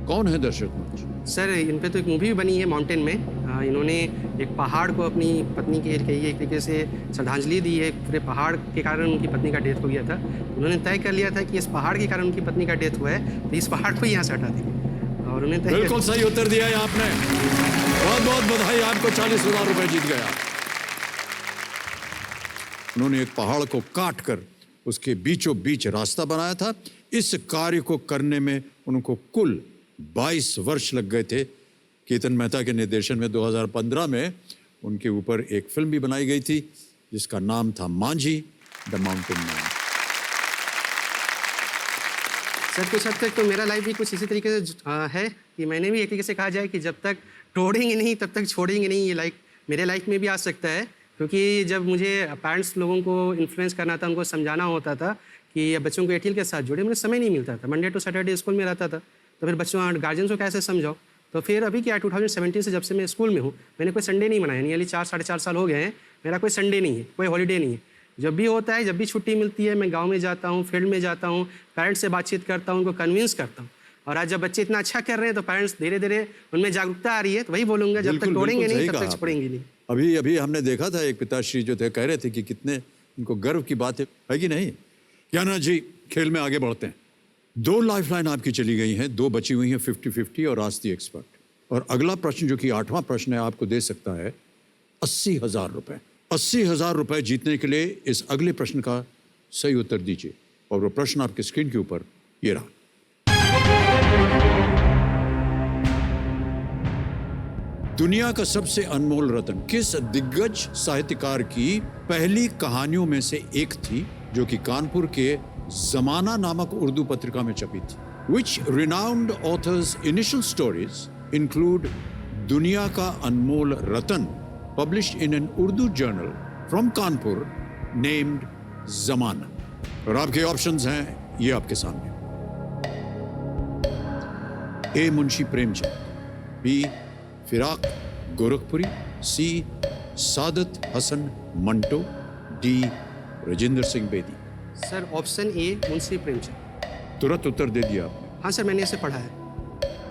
कौन है दशरथ मांझी? सर इन पे तो एक मूवी भी बनी है माउंटेन में। इन्होंने एक पहाड़ को अपनी पत्नी के लिए एक तरीके से श्रद्धांजलि दी है। पूरे पहाड़ के कारण उनकी पत्नी का डेथ हो गया था। उन्होंने तय कर लिया था कि इस पहाड़ के कारण उनकी पत्नी का डेथ हुआ है, तो इस पहाड़ को यहाँ से हटा देंगे। और उन्हें बिल्कुल सही उत्तर दिया है आपने। बहुत बहुत बधाई, आपको 40,000 रुपए जीत गया। उन्होंने एक पहाड़ को काट कर उसके बीचों बीच रास्ता बनाया था। इस कार्य को करने में उनको कुल 22 वर्ष लग गए थे। केतन मेहता के निर्देशन में 2015 में उनके ऊपर एक फिल्म भी बनाई गई थी जिसका नाम था Manjhi the mountain man. Sir कुछ हद तक तो मेरा लाइफ भी कुछ इसी तरीके से है कि मैंने भी एक तरीके से कहा जाए कि जब तक तोड़ेंगे नहीं तब तक छोड़ेंगे नहीं। ये लाइफ मेरे लाइफ में भी आ सकता है, क्योंकि जब मुझे पेरेंट्स लोगों को इन्फ्लुएंस करना था, उनको समझाना होता था कि बच्चों को एटीएल के साथ जोड़े, मुझे समय नहीं मिलता था। मंडे टू सैटरडे स्कूल में रहता था, तो फिर बच्चों गार्जियंस को कैसे समझाओ। तो फिर अभी क्या 2017 से जब से मैं स्कूल में हूँ, मैंने कोई संडे नहीं मनाया। नियरली 4-4.5 साल हो गए हैं, मेरा कोई संडे नहीं है, कोई हॉलीडे नहीं है। जब भी होता है, जब भी छुट्टी मिलती है, मैं गांव में जाता हूँ, फील्ड में जाता हूँ, पेरेंट्स से बातचीत करता हूँ, उनको कन्विंस करता हूँ। और आज जब बच्चे इतना अच्छा कर रहे हैं तो पेरेंट्स धीरे धीरे उनमें जागरूकता आ रही है। तो वही बोलूँगा, जब तक तोड़ेंगे नहीं तब तक छोड़ेंगे नहीं। अभी अभी हमने देखा था एक पिताश्री जो थे, कह रहे थे कि कितने उनको गर्व की बात है कि नहीं? ज्ञानराज जी, खेल में आगे बढ़ते हैं। 2 लाइफलाइन आपकी चली गई हैं, 2 बची हुई हैं 50-50 और आस्क द एक्सपर्ट। और अगला प्रश्न जो कि 8वां प्रश्न है, आपको दे सकता है 80,000 रुपए। 80,000 रुपए जीतने के लिए इस अगले प्रश्न का सही उत्तर दीजिए। और वो प्रश्न आपके स्क्रीन के ऊपर ये रहा। दुनिया का सबसे अनमोल रत्न किस दिग्गज साहित्यकार की पहली कहानियों में से एक थी, जो कि कानपुर के जमाना नामक उर्दू पत्रिका में छपी थी? Which renowned author's initial stories include दुनिया का अनमोल रतन, published in an Urdu journal from Kanpur named Zamana. और आपके ऑप्शंस हैं ये आपके सामने। ए Munshi Premchand, B Firaq Gorakhpuri, C Saadat Hasan Manto, D Rajendra Singh Bedi. Sir option A Munshi Premchand. तुरंत उत्तर दे दिया आपने। हाँ सर, मैंने इसे पढ़ा है,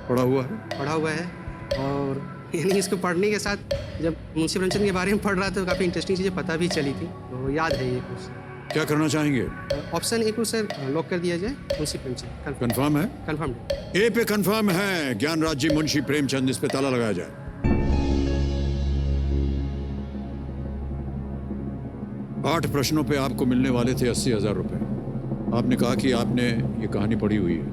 पढ़ा हुआ है? पढ़ा हुआ है। और यानी इसको पढ़ने के साथ जब मुंशी प्रेमचंद के बारे में पढ़ रहा था तो काफ़ी इंटरेस्टिंग चीज़ें पता भी चली थी, तो याद है ये कुछ। क्या करना चाहेंगे? ऑप्शन ए को सर लॉक कर दिया जाए, मुंशी प्रेमचंद। कंफर्म है? कंफर्म। ए पे कंफर्म है। ज्ञानराज जी, मुंशी प्रेमचंद, इस पे ताला लगाया जाए। आठ प्रश्नों पे आपको मिलने वाले थे 80,000 रुपए। आपने कहा कि आपने ये कहानी पढ़ी हुई है।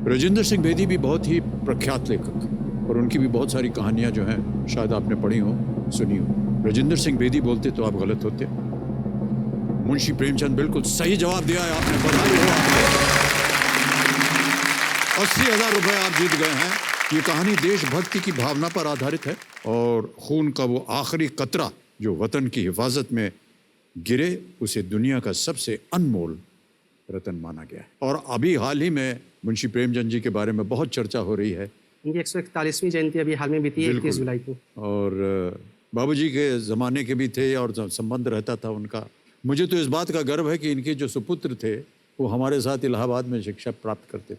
राजेंद्र सिंह बेदी भी बहुत ही प्रख्यात लेखक, और उनकी भी बहुत सारी कहानियां जो हैं शायद आपने पढ़ी हो, सुनी हो। राजेंद्र सिंह बेदी बोलते तो आप गलत होते। मुंशी प्रेमचंद बिल्कुल सही जवाब दिया है आपने। बधाई हो आपको। 80,000 रुपए आप जीत गए हैं। ये कहानी देशभक्ति की भावना पर आधारित है, और खून का वो आखिरी कतरा जो वतन की हिफाजत में गिरे, उसे दुनिया का सबसे अनमोल रतन माना गया है। और अभी हाल ही में मुंशी प्रेमचंद जी के बारे में बहुत चर्चा हो रही है। उनकी 141वीं जयंती अभी हाल में बीती है, 31 जुलाई को। और बाबूजी के ज़माने के भी थे और संबंध रहता था उनका। मुझे तो इस बात का गर्व है कि इनके जो सुपुत्र थे वो हमारे साथ इलाहाबाद में शिक्षा प्राप्त करते थे,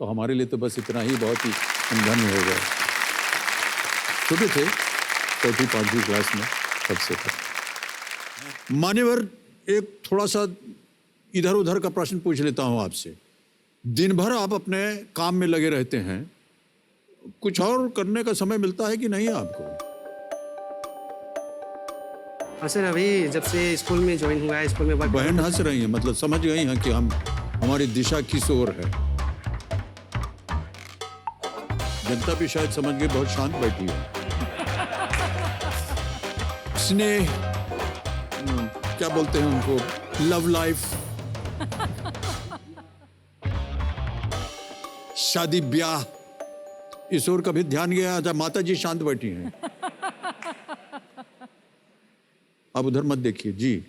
तो हमारे लिए तो बस इतना ही बहुत ही धन्य हो गया। छोटे थे, 4th-5वीं क्लास में तब से था। मान्यवर, एक थोड़ा सा इधर उधर का प्रश्न पूछ लेता हूँ आपसे। दिन भर आप अपने काम में लगे रहते हैं, कुछ और करने का समय मिलता है कि नहीं आपको? हाँ सर, अभी जब से स्कूल में ज्वाइन हुआ है, स्कूल में वर्क। बहन हंस रही हैं, मतलब समझ गई हैं कि हमारी दिशा किस ओर है। जनता भी शायद समझ गई, बहुत शांत बैठी है। स्नेह, क्या बोलते हैं उनको, लव लाइफ, शादी ब्याह, इस ओर कभी ध्यान गया? अच्छा, माता जी शांत बैठी हैं, अब उधर मत देखिए जी।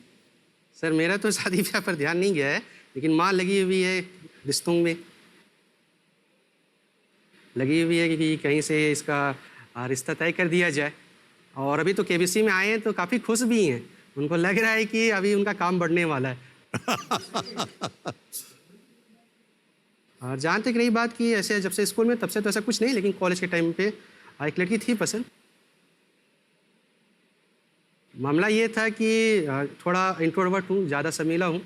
सर मेरा तो शादी ब्याह पर ध्यान नहीं गया है, लेकिन माँ लगी हुई है रिश्तों में, लगी हुई है कि कहीं से इसका रिश्ता तय कर दिया जाए। और अभी तो केबीसी में आए हैं तो काफ़ी खुश भी हैं, उनको लग रहा है कि अभी उनका काम बढ़ने वाला है। और जहाँ तक रही बात कि ऐसे जब से स्कूल में, तब से तो ऐसा कुछ नहीं, लेकिन कॉलेज के टाइम पे एक लड़की थी पसंद। मामला ये था कि थोड़ा इंट्रोवर्ट हूँ, ज़्यादा शर्मीला हूँ,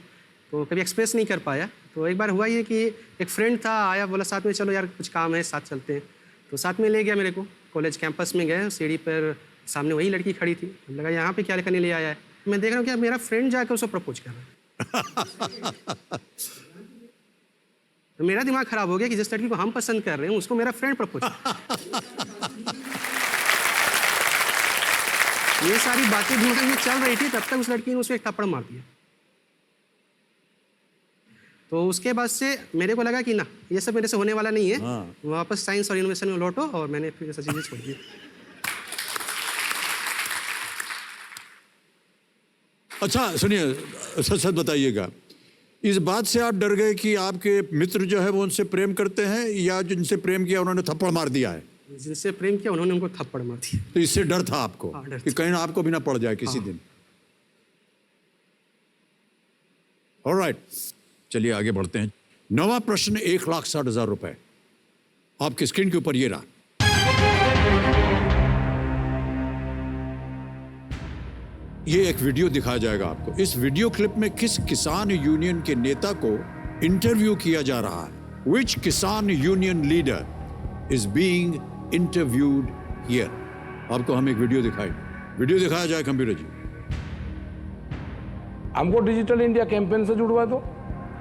तो कभी एक्सप्रेस नहीं कर पाया। तो एक बार हुआ ये कि एक फ्रेंड था, आया, बोला साथ में चलो यार, कुछ काम है, साथ चलते हैं। तो साथ में ले गया मेरे को, कॉलेज कैंपस में गए, सीढ़ी पर सामने वही लड़की खड़ी थी। लगा यहाँ पे क्या करने ले आया है। मैं देख रहा हूँ कि मेरा फ्रेंड जाकर उसको प्रपोज कर रहा है। तो मेरा दिमाग खराब हो गया कि जिस लड़की को हम पसंद कर रहे हैं उसको मेरा फ्रेंड प्रपोज। ये सारी बातें दिमाग में चल रही थी, तब तक उस लड़की ने उसको एक थप्पड़ मार दिया। तो उसके बाद से मेरे को लगा कि ना, ये सब मेरे से होने वाला नहीं है। वापस साइंस और इनोवेशन में लौटो, और मैंने फिर ऐसा चीजें छोड़ दी। अच्छा सुनिए, सच सच बताइएगा, इस बात से आप डर गए कि आपके मित्र जो है वो उनसे प्रेम करते हैं, या जिनसे प्रेम किया उन्होंने थप्पड़ मार दिया है? जिनसे प्रेम किया उन्होंने उनको थप्पड़ मार दिया। तो इससे डर था आपको? हाँ, डर कि कहीं ना आपको भी ना पड़ जाए किसी दिन। ऑलराइट, चलिए आगे बढ़ते हैं। 9वां प्रश्न, 1,60,000 रुपए आपकी स्क्रीन के ऊपर ये रहा। ये एक वीडियो दिखाया जाएगा आपको। इस वीडियो क्लिप में किस किसान यूनियन के नेता को इंटरव्यू किया जा रहा है? Which किसान union leader is being interviewed here? आपको हम एक वीडियो दिखाएंगे। वीडियो दिखाया जाए कंप्यूटर जी। हमको डिजिटल इंडिया कैंपेन से जुड़वा दो।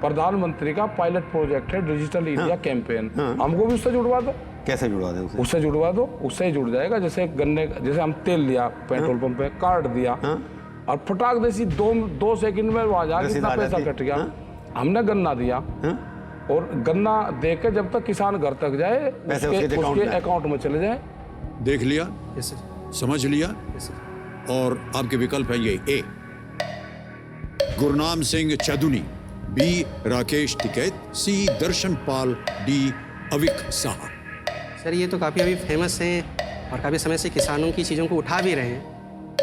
प्रधानमंत्री का पायलट प्रोजेक्ट है डिजिटल इंडिया कैंपेन, हमको भी उससे जुड़वा दो। कैसे जुड़वा दें उसे? उससे जुड़वा दो, उससे ही जुड़ जाएगा। जैसे गन्ने, जैसे हम तेल लिया पेट्रोल पंप पे, कार्ड दिया, और फटाक देसी 2 सेकंड में वहां जाके कितना पैसा कट गया। हमने गन्ना दिया, और गन्ना दे के जब तक किसान घर तक जाए पैसे उसके अकाउंट में चले जाए। देख लिया, यस सर, समझ लिया। Yes sir. और आपके विकल्प है ये ए गुरनाम सिंह चदुनी, बी राकेश टिकैत, सी दर्शन पाल, डी अविक साहा। सर ये तो काफ़ी अभी फेमस हैं और काफ़ी समय से किसानों की चीज़ों को उठा भी रहे हैं।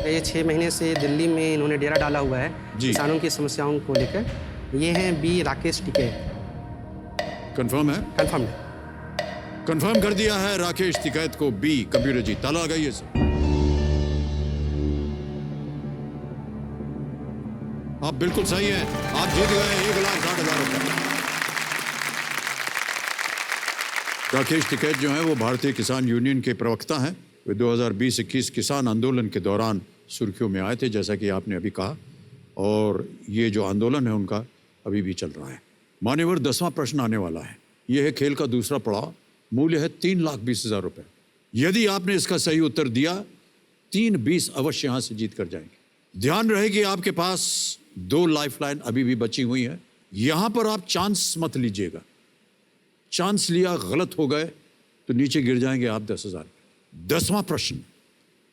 ये 6 महीने से दिल्ली में इन्होंने डेरा डाला हुआ है जी। किसानों की समस्याओं को लेकर। ये हैं बी राकेश टिकैत। कंफर्म है? कंफर्म है। कंफर्म कर दिया है राकेश टिकैत को बी। कंप्यूटर जी ताला लगाइए सर। आप बिल्कुल सही हैं, आप जीत गए 1,60,000 रुपए। राकेश टिकैत जो है वो भारतीय किसान यूनियन के प्रवक्ता हैं। वे 2020-21 किसान आंदोलन के दौरान सुर्खियों में आए थे, जैसा कि आपने अभी कहा, और ये जो आंदोलन है उनका अभी भी चल रहा है। मान्यवर 10वां प्रश्न आने वाला है। यह है खेल का दूसरा पड़ाव। मूल्य है 3,20,000 रुपए। यदि आपने इसका सही उत्तर दिया 3-20 अवश्य यहां से जीत कर जाएंगे। ध्यान रहे कि आपके पास 2 लाइफलाइन अभी भी बची हुई है। यहां पर आप चांस मत लीजिएगा। चांस लिया, गलत हो गए तो नीचे गिर जाएंगे आप 10,000। 10वां प्रश्न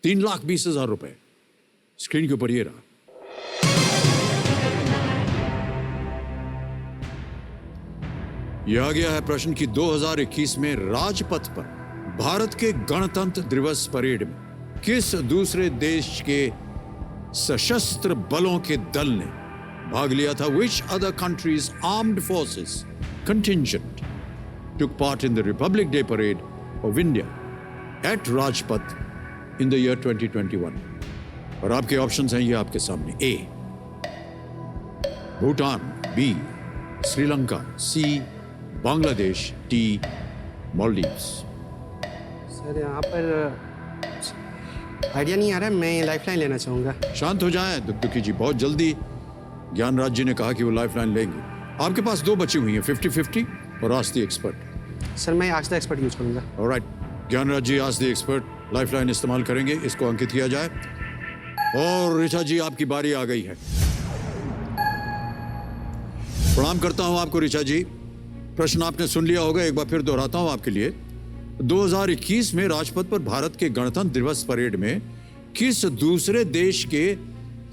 3,20,000 रुपए स्क्रीन के ऊपर ये रहा। यह आ गया है प्रश्न कि 2021 में राजपथ पर भारत के गणतंत्र दिवस परेड में किस दूसरे देश के सशस्त्र बलों के दल ने भाग लिया था? Which other countries' armed forces contingent took part in the Republic Day parade of India at Rajpath in the year 2021? और आपके ऑप्शंस हैं ये आपके सामने। ए भूटान, बी श्रीलंका, सी बांग्लादेश, डी मालदीव्स। सर यहाँ पर आइडिया नहीं आ रहा है, मैं लाइफलाइन लेना चाहूँगा। शांत हो जाएं दुखी जी, बहुत जल्दी ज्ञानराज जी ने कहा कि वो लाइफलाइन लेंगे। आपके पास 2 बची हुई हैं, 50-50 और आस्क द एक्सपर्ट। सर मैं आज द एक्सपर्ट यूज करूँगा। Alright, Gyanraj ji ask the expert lifeline इस्तेमाल करेंगे। इसको अंकित किया जाए। और ऋचा जी आपकी बारी आ गई है। प्रणाम करता हूं आपको ऋचा जी। प्रश्न आपने सुन लिया होगा, एक बार फिर दोहराता हूं आपके लिए। 2021 में राजपथ पर भारत के गणतंत्र दिवस परेड में किस दूसरे देश के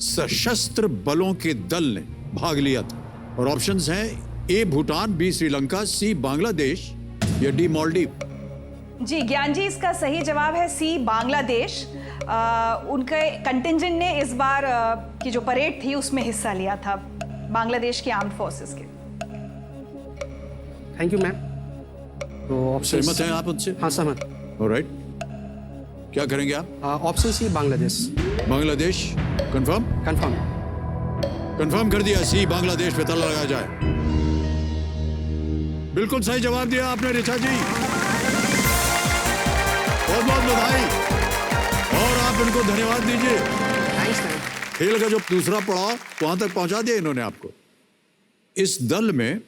सशस्त्र बलों के दल ने भाग लिया था? और ऑप्शंस हैं ए भूटान, बी श्रीलंका, सी बांग्लादेश या डी मालदीव। जी ज्ञान जी, इसका सही जवाब है सी बांग्लादेश। उनके कंटिंजेंट ने इस बार की जो परेड थी उसमें हिस्सा लिया था, बांग्लादेश के आर्म्ड फोर्सेस के। Thank you ma'am. तो ऑप्शन सहमत हैं आप उनसे? हाँ सहमत। ऑलराइट, क्या करेंगे आप? Option C Bangladesh. Bangladesh confirm? Confirm. Confirm कर दिया, सी बांग्लादेश पे ताला लगाया जाए। बिल्कुल सही जवाब दिया आपने ऋचा जी, बहुत बहुत बधाई। और आप इनको धन्यवाद दीजिए। Thanks ma'am. खेल का जो दूसरा पड़ाव वहां तक पहुंचा दिया इन्होंने आपको। इस दल में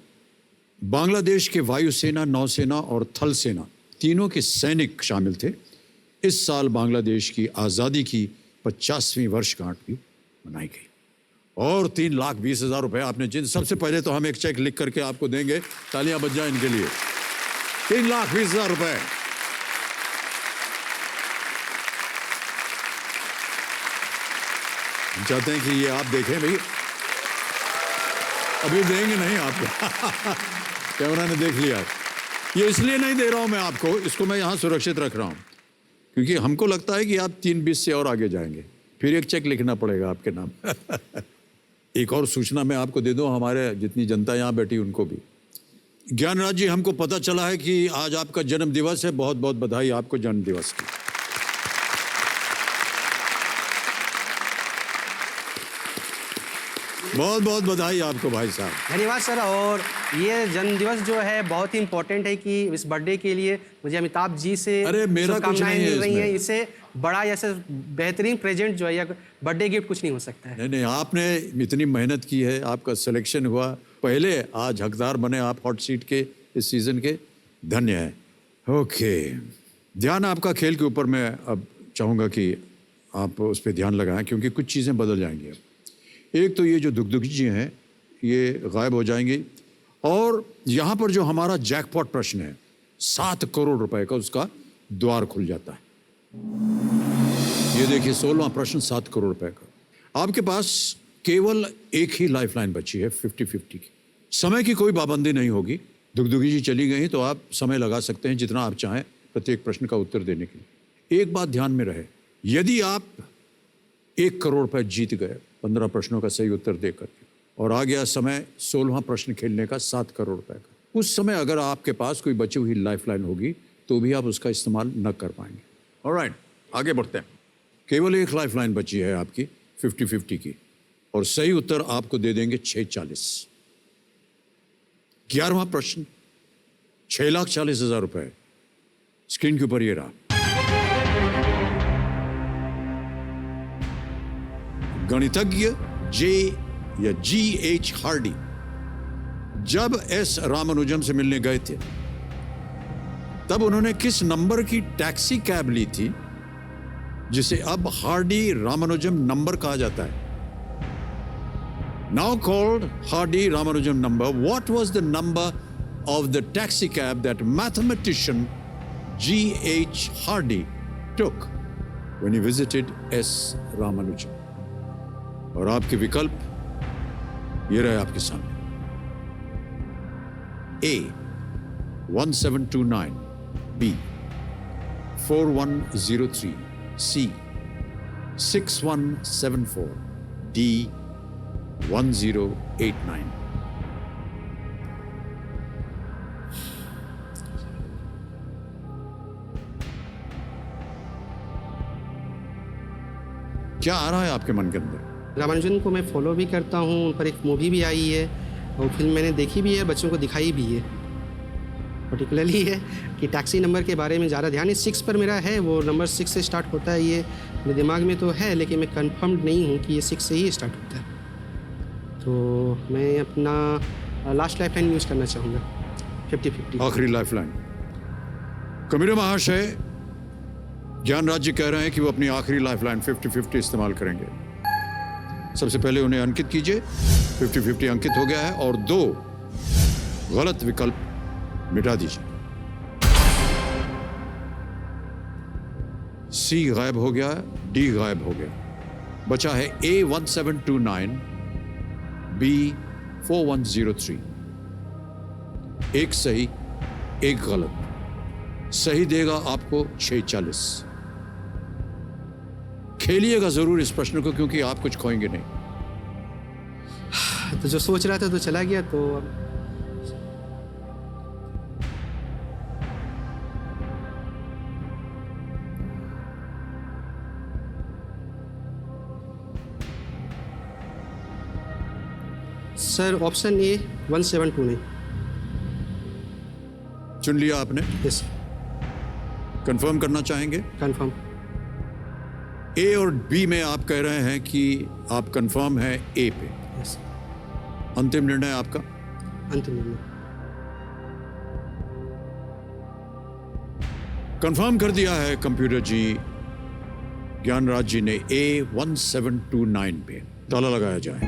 बांग्लादेश के वायुसेना, नौसेना और थल सेना तीनों के सैनिक शामिल थे। इस साल बांग्लादेश की आज़ादी की 50वीं वर्षगांठ भी मनाई गई। और 3,20,000 रुपए आपने जीत। सबसे पहले तो हम एक चेक लिख करके आपको देंगे, तालियां बज जाएं इनके लिए। 3,20,000 रुपए। हम चाहते हैं कि ये आप देखें भाई, अभी देंगे नहीं आपको। कैमरा ने देख लिया। ये इसलिए नहीं दे रहा हूं मैं आपको, इसको मैं यहां सुरक्षित रख रहा हूं क्योंकि हमको लगता है कि आप 3,20 से और आगे जाएंगे, फिर एक चेक लिखना पड़ेगा आपके नाम। एक और सूचना मैं आपको दे दूं, हमारे जितनी जनता यहां बैठी उनको भी। ज्ञानराज जी, हमको पता चला है कि आज आपका जन्म दिवस है। बहुत बहुत बधाई आपको जन्म दिवस की। बहुत बहुत बधाई आपको भाई साहब। धन्यवाद सर। और ये जन्मदिवस जो है बहुत ही इम्पोर्टेंट है कि इस बर्थडे के लिए मुझे अमिताभ जी से अरे मेरा कुछ नहीं है मिल रही इसमें। हैं। इससे बड़ा ऐसे बेहतरीन प्रेजेंट जो है या बर्थडे गिफ्ट कुछ नहीं हो सकता है। नहीं नहीं, आपने इतनी मेहनत की है, आपका सिलेक्शन हुआ, पहले आज हकदार बने आप हॉट सीट के इस सीजन के, धन्य है। ओके, ध्यान आपका खेल के ऊपर मैं अब चाहूँगा कि आप उस पर ध्यान लगाएं क्योंकि कुछ चीज़ें बदल जाएंगी अब। एक तो ये जो दुखी जी हैं ये गायब हो जाएंगी और यहां पर जो हमारा जैकपॉट प्रश्न है 7 करोड़ रुपए का, उसका द्वार खुल जाता है। ये देखिए 16वां प्रश्न 7 करोड़ रुपए का। आपके पास केवल एक ही लाइफलाइन बची है 50-50 की। समय की कोई पाबंदी नहीं होगी। दुगदुगी जी चली गई तो आप समय लगा सकते हैं जितना आप चाहें प्रत्येक प्रश्न का उत्तर देने के लिए। एक बात ध्यान में रहे, यदि आप 1 करोड़ रुपए जीत गए 15 प्रश्नों का सही उत्तर देकर के, और आ गया समय 16वां प्रश्न खेलने का 7 करोड़ रुपए का, उस समय अगर आपके पास कोई बची हुई लाइफलाइन होगी तो भी आप उसका इस्तेमाल न कर पाएंगे। ऑलराइट, आगे बढ़ते हैं। केवल एक लाइफलाइन बची है आपकी 50-50 की, और सही उत्तर आपको दे देंगे 640। 11वां प्रश्न 6,40,000 रुपए स्क्रीन के ऊपर ये रहा। गणितज्ञ जे या G.H. हार्डी जब एस रामानुजम से मिलने गए थे तब उन्होंने किस नंबर की टैक्सी कैब ली थी जिसे अब हार्डी रामानुजम नंबर कहा जाता है? Now called Hardy Ramanujan number, what was the number of the taxi cab that mathematician G.H. Hardy took when he visited S. Ramanujan? और आपके विकल्प ये रहे आपके सामने। A 1729, B 4103, C 6174, D 1089। क्या आ रहा है आपके मन के अंदर? रामानुजन को मैं फॉलो भी करता हूँ, उन पर एक मूवी भी आई है और फिल्म मैंने देखी भी है, बच्चों को दिखाई भी है। पर्टिकुलरली है कि टैक्सी नंबर के बारे में ज़्यादा ध्यान इस 6 पर मेरा है, वो नंबर 6 से स्टार्ट होता है। ये मेरे दिमाग में तो है लेकिन मैं कंफर्म्ड नहीं हूँ कि ये 6 से ही स्टार्ट होता है। तो मैं अपना लास्ट लाइफ लाइन यूज़ करना चाहूँगा 50-50। आखिरी लाइफलाइन। कबीर महाशय ज्ञानराज जी कह रहे हैं कि वो अपनी आखिरी लाइफलाइन 50-50 इस्तेमाल करेंगे। सबसे पहले उन्हें अंकित कीजिए। 50-50 अंकित हो गया है और 2 गलत विकल्प मिटा दीजिए। सी गायब हो गया, डी गायब हो गया। बचा है A 1729, B 4103। एक सही, एक गलत। सही देगा आपको 640। खेलिएगा जरूर इस प्रश्न को क्योंकि आप कुछ खोएंगे नहीं। तो जो सोच रहा था तो चला गया। तो सर ऑप्शन ए 1729। चुन लिया आपने? यस कंफर्म करना चाहेंगे? कंफर्म। ए और बी में आप कह रहे हैं कि आप कंफर्म हैं ए पे। यस अंतिम निर्णय आपका? अंतिम निर्णय। कंफर्म कर दिया है कंप्यूटर जी। ज्ञानराज जी ने A 1729 पे ताला लगाया जाए।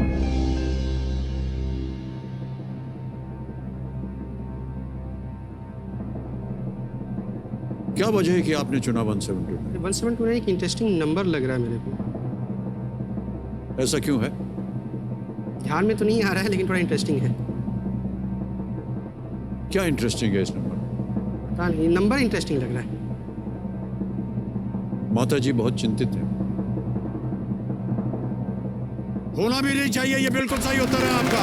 क्या वजह है कि आपने चुना 172? 172 एक इंटरेस्टिंग नंबर लग रहा है मेरे को। ऐसा क्यों है? ध्यान में तो नहीं आ रहा है लेकिन थोड़ा इंटरेस्टिंग है। क्या इंटरेस्टिंग है इस नंबर? पता नहीं, नंबर इंटरेस्टिंग लग रहा है। माता जी बहुत चिंतित है। होना भी नहीं चाहिए, ये बिल्कुल सही उत्तर है आपका।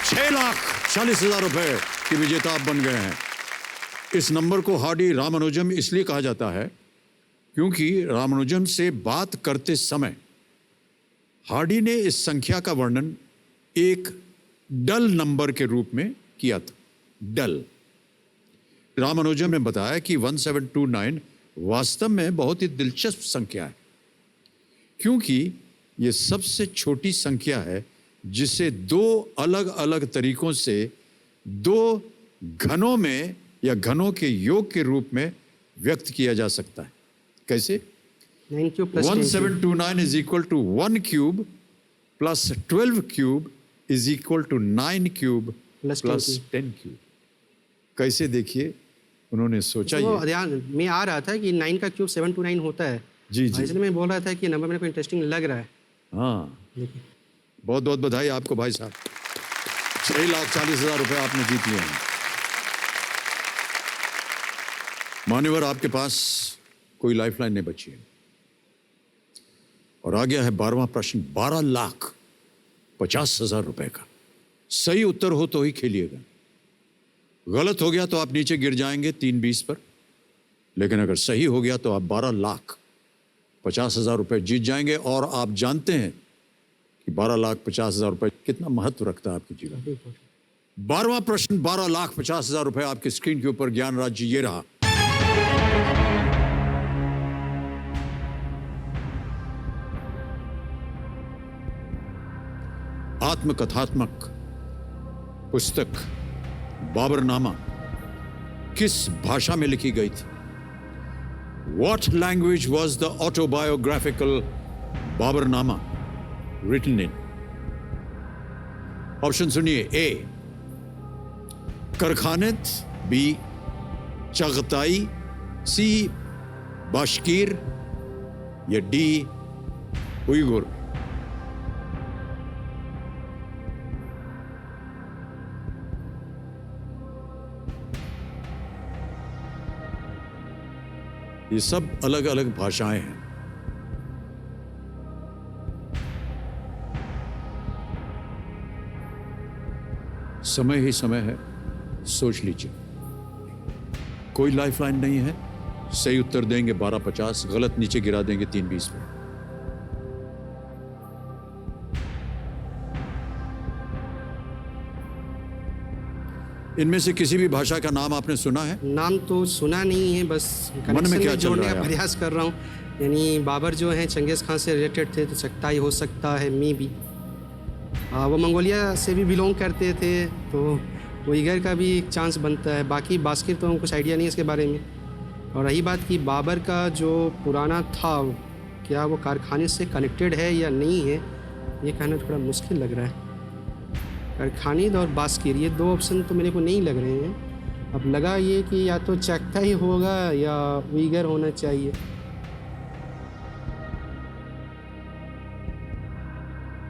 6,40,000 रुपए की विजेता आप बन गए हैं। इस नंबर को हार्डी रामानुजम इसलिए कहा जाता है क्योंकि रामानुजम से बात करते समय हार्डी ने इस संख्या का वर्णन एक डल नंबर के रूप में किया था। डल। रामानुजम ने बताया कि 1729 वास्तव में बहुत ही दिलचस्प संख्या है क्योंकि यह सबसे छोटी संख्या है जिसे 2 अलग अलग तरीकों से 2 घनों में या घनों के योग के रूप में व्यक्त किया जा सकता है। कैसे? 9 cube plus 1729 is equal to 1 cube plus 12 cube is equal to 9 cube Plus plus 10 cube. कैसे देखिए उन्होंने सोचा वो ये। ध्यान में आ रहा था कि 9 का क्यूब 7 to 9 होता है। जी जी इसलिए मैं बोल रहा था कि नंबर मेरे को इंटरेस्टिंग लग रहा है। हाँ, देखिए बहुत बहुत बधाई आपको भाई साहब। 6,40,000 रुपए आपने जीत लिए हैं। मान्यवर, आपके पास कोई लाइफलाइन नहीं बची है और आ गया है 12वां प्रश्न, 12,50,000 रुपए का। सही उत्तर हो तो ही खेलिएगा, गलत हो गया तो आप नीचे गिर जाएंगे 320 पर, लेकिन अगर सही हो गया तो आप 12,50,000 रुपए जीत जाएंगे। और आप जानते हैं कि 12,50,000 रुपए कितना महत्व रखता है आपके जीवन में। 12वां प्रश्न, 12,50,000 रुपए आपकी स्क्रीन के ऊपर। ज्ञानराज जी, ये रहा। आत्मकथात्मक पुस्तक बाबरनामा किस भाषा में लिखी गई थी? What language was the autobiographical Baburnama written in? Option सुनिए। ए करखानेत, बी चगताई, सी बाशकीर या डी उइगुर। ये सब अलग अलग भाषाएं हैं। समय ही समय है, सोच लीजिए। कोई लाइफलाइन नहीं है। सही उत्तर देंगे 12,50, गलत नीचे गिरा देंगे 320 पे। इनमें से किसी भी भाषा का नाम आपने सुना है? नाम तो सुना नहीं है, बस मन में कनेक्शन क्या में चल जोड़ने रहा का है? प्रयास कर रहा हूँ। यानी बाबर जो है चंगेज़ खान से रिलेटेड थे, तो चगताई हो सकता है, मे बी। वो मंगोलिया से भी बिलोंग करते थे, तो उइगर का भी एक चांस बनता है। बाकी बास्किर तो कुछ आइडिया नहीं है इसके बारे में। और रही बात कि बाबर का जो पुराना था, क्या वो कारखाने से कनेक्टेड है या नहीं है, ये कहना थोड़ा मुश्किल लग रहा है। कारखानिद और बास्किर, ये दो ऑप्शन तो मेरे को नहीं लग रहे हैं। अब लगा ये कि या तो चगताई होगा या उइगर होना चाहिए।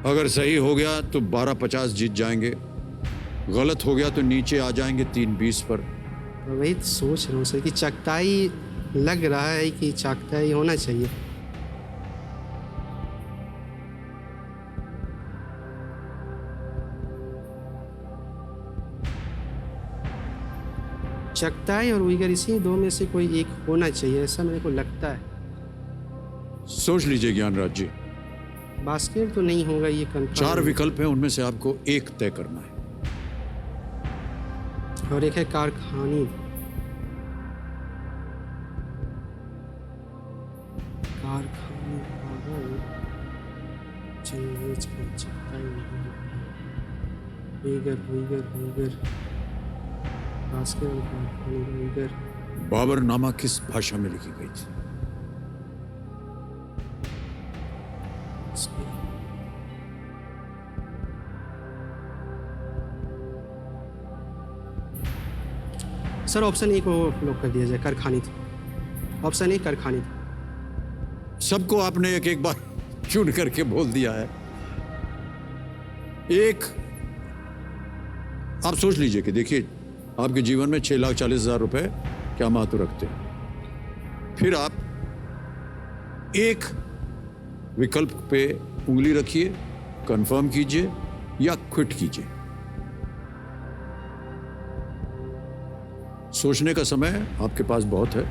अगर सही हो गया तो 12,50 जीत जाएंगे, गलत हो गया तो नीचे आ जाएंगे 320 पर। वही तो सोच रहा हूँ सर कि चगताई लग रहा है कि चगताई होना चाहिए। चगताई और उइगर, इसी दो में से कोई एक होना चाहिए, ऐसा मेरे को लगता है। सोच लीजिए ज्ञानराज जी। बास्केट तो नहीं होगा, ये कंफर्म 4 है। विकल्प हैं, उनमें से आपको एक तय करना है। और एक है कारखानी। कारखानी बाबर, चंगेज खान, चगताई नहीं होगा। उइगर बास्केट और कारखानी, उइगर। बाबरनामा किस भाषा में लिखी गई थी? सर ऑप्शन ए को लॉक कर दिया जाए, कारखानी थी। ऑप्शन ए कारखानी थी। सबको आपने एक एक बार चुन करके बोल दिया है। एक आप सोच लीजिए कि देखिए, आपके जीवन में 6,40,000 रुपए क्या महत्व रखते हैं। फिर आप एक विकल्प पे उंगली रखिए, कंफर्म कीजिए या क्विट कीजिए। सोचने का समय आपके पास बहुत है।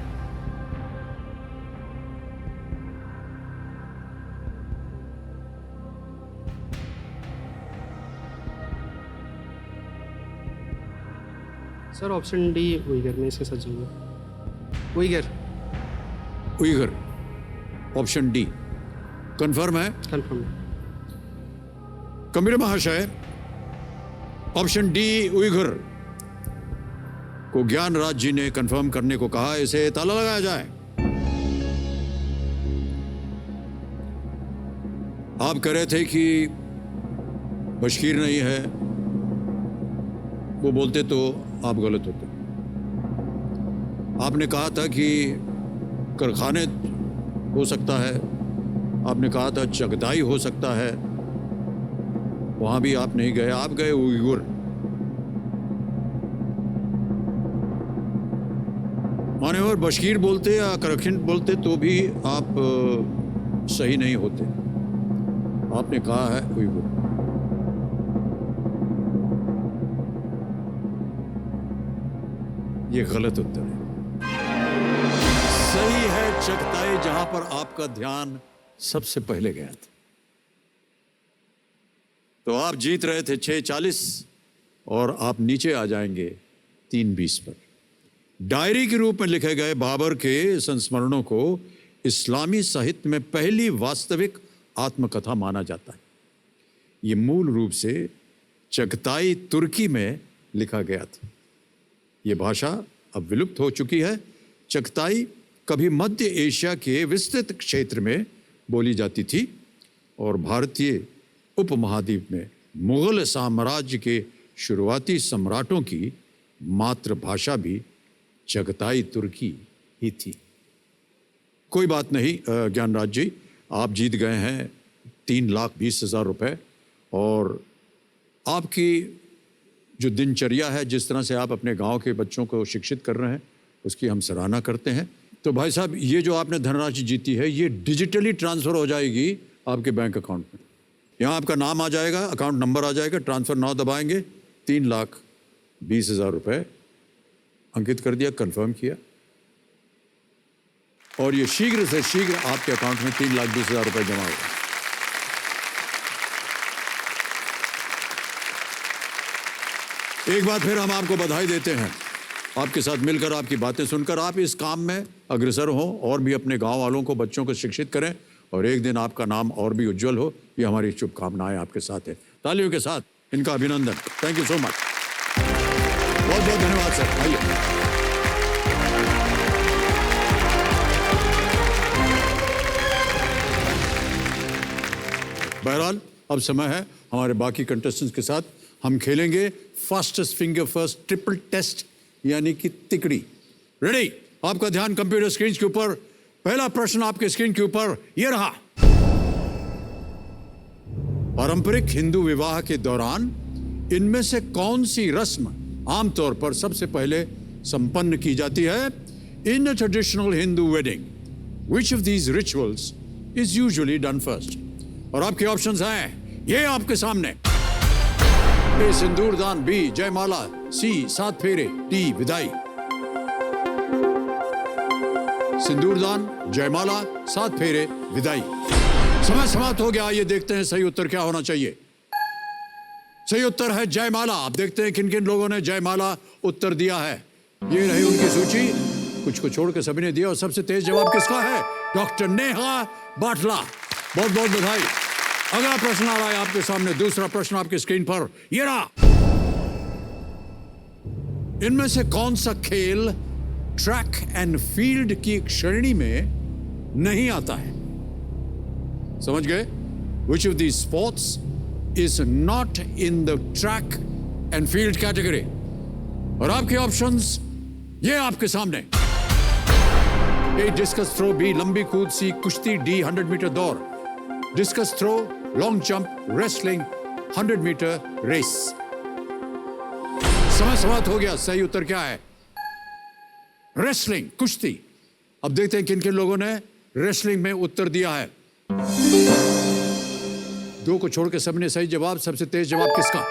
सर ऑप्शन डी उइगर में से सच होगा। Uyghur Uyghur, option D confirm है? कंफर्म। कबीर महाशय, ऑप्शन डी उइगर को ज्ञानराज जी ने कंफर्म करने को कहा। इसे ताला लगाया जाए। आप कह रहे थे कि बशकीर नहीं है, वो बोलते तो आप गलत होते। आपने कहा था कि कारखाने हो सकता है, आपने कहा था चगताई हो सकता है, वहां भी आप नहीं गए, आप गए उइगुर। मान्यवर बशकीर बोलते या करखिंड बोलते तो भी आप सही नहीं होते। आपने कहा है उइगुर। ये गलत उत्तर है। सही है चगताई, जहां पर आपका ध्यान सबसे पहले गया था। तो आप जीत रहे थे 6:40 और आप नीचे आ जाएंगे 3:20 पर। डायरी के रूप में लिखे गए बाबर के संस्मरणों को इस्लामी साहित्य में पहली वास्तविक आत्मकथा माना जाता है। ये मूल रूप से चगताई तुर्की में लिखा गया था। ये भाषा अब विलुप्त हो चुकी है। चगताई कभी मध्य एशिया के विस्तृत क्षेत्र में बोली जाती थी और भारतीय उपमहाद्वीप में मुगल साम्राज्य के शुरुआती सम्राटों की मातृभाषा भी चगताई तुर्की ही थी। कोई बात नहीं ज्ञानराज जी, आप जीत गए हैं 3,20,000 रुपए। और आपकी जो दिनचर्या है, जिस तरह से आप अपने गांव के बच्चों को शिक्षित कर रहे हैं, उसकी हम सराहना करते हैं। तो भाई साहब, ये जो आपने धनराशि जीती है, ये डिजिटली ट्रांसफ़र हो जाएगी आपके बैंक अकाउंट में। यहाँ आपका नाम आ जाएगा, अकाउंट नंबर आ जाएगा, ट्रांसफ़र नाउ दबाएंगे, 3,20,000 रुपए अंकित कर दिया, कंफर्म किया, और ये शीघ्र से शीघ्र आपके अकाउंट में 3,20,000 रुपए जमा होगा। एक बार फिर हम आपको बधाई देते हैं। आपके साथ मिलकर, आपकी बातें सुनकर आप इस काम में अग्रसर हों और भी अपने गांव वालों को, बच्चों को शिक्षित करें, और एक दिन आपका नाम और भी उज्जवल हो। ये हमारी शुभकामनाएं आपके साथ है। तालियों के साथ इनका अभिनंदन। Thank you so much. बहुत बहुत धन्यवाद सर। आइए। बहरहाल अब समय है हमारे बाकी कंटेस्टेंट्स के साथ हम खेलेंगे fastest finger first triple test, यानी कि तिकड़ी। रेडी? आपका ध्यान कंप्यूटर स्क्रीन के ऊपर। पहला प्रश्न आपके स्क्रीन के ऊपर ये रहा। पारंपरिक हिंदू विवाह के दौरान इनमें से कौन सी रस्म आमतौर पर सबसे पहले संपन्न की जाती है? In a traditional Hindu wedding, which of these rituals is usually done first? और आपके ऑप्शंस हैं ये आपके सामने। ए सिंदूरदान, बी जयमाला, सी 7 फेरे, डी विदाई। सिंदूरदान, जयमाला, 7 फेरे, विदाई। समय समाप्त हो गया। ये देखते हैं सही उत्तर क्या होना चाहिए। सही उत्तर है जयमाला। आप देखते हैं किन किन लोगों ने जयमाला उत्तर दिया है। ये रही उनकी सूची, कुछ को छोड़ के सभी ने दिया। और सबसे तेज जवाब किसका है? डॉक्टर नेहा बाटला। बहुत बहुत बधाई। अगला प्रश्न आ रहा है आपके सामने। दूसरा प्रश्न आपके स्क्रीन पर ये रहा। इनमें से कौन सा खेल ट्रैक एंड फील्ड की श्रेणी में नहीं आता है? समझ गए? Which of these sports is not in the track and field category? और आपके ऑप्शंस ये आपके सामने। ए डिस्कस थ्रो, बी लंबी कूद, सी कुश्ती, डी 100 मीटर दौड़। Discus throw, long jump, wrestling, 100 meter race. समय समाप्त हो गया। सही उत्तर क्या है? रेसलिंग, कुश्ती। अब देखते हैं किन किन लोगों ने रेसलिंग में उत्तर दिया है। 2 को छोड़ के सबने सही जवाब। सबसे तेज जवाब किसका?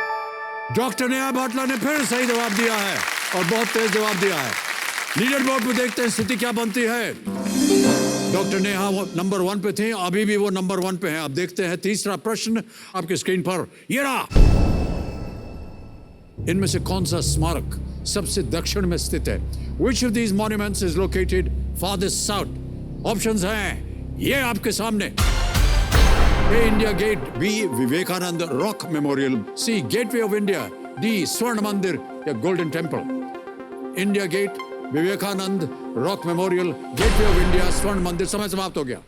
डॉक्टर नेहा बाटला ने फिर सही जवाब दिया है और बहुत तेज जवाब दिया है। लीडर बोर्ड में देखते हैं स्थिति क्या बनती है। डॉक्टर नेहा नंबर 1 पे थे, अभी भी वो नंबर 1 पे हैं। अब देखते हैं तीसरा प्रश्न आपके स्क्रीन पर ये रहा। इनमें से कौन सा स्मारक सबसे दक्षिण में स्थित है? Which of these monuments is located farthest south? Options हैं ये आपके सामने। A India Gate, B Vivekananda rock Memorial, C Gateway of India, D Swarna Mandir या Golden Temple. India Gate, Vivekananda rock Memorial, Gateway of India, Swarna Mandir. समय समाप्त हो गया।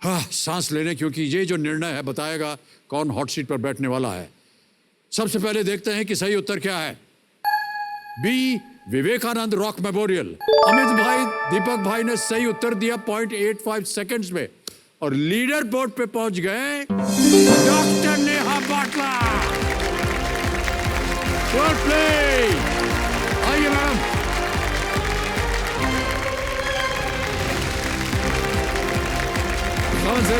हाँ, सांस लेने, क्योंकि ये जो निर्णय है बताएगा कौन हॉट सीट पर बैठने वाला है। सबसे पहले देखते हैं कि सही उत्तर क्या है। B, Vivekananda rock memorial. Amit भाई, दीपक भाई ने सही उत्तर दिया 0.85 सेकंड्स में और लीडर बोर्ड पे पहुंच गए doctor Neha Batla. Well play. आइए मैडम। Come on, sir.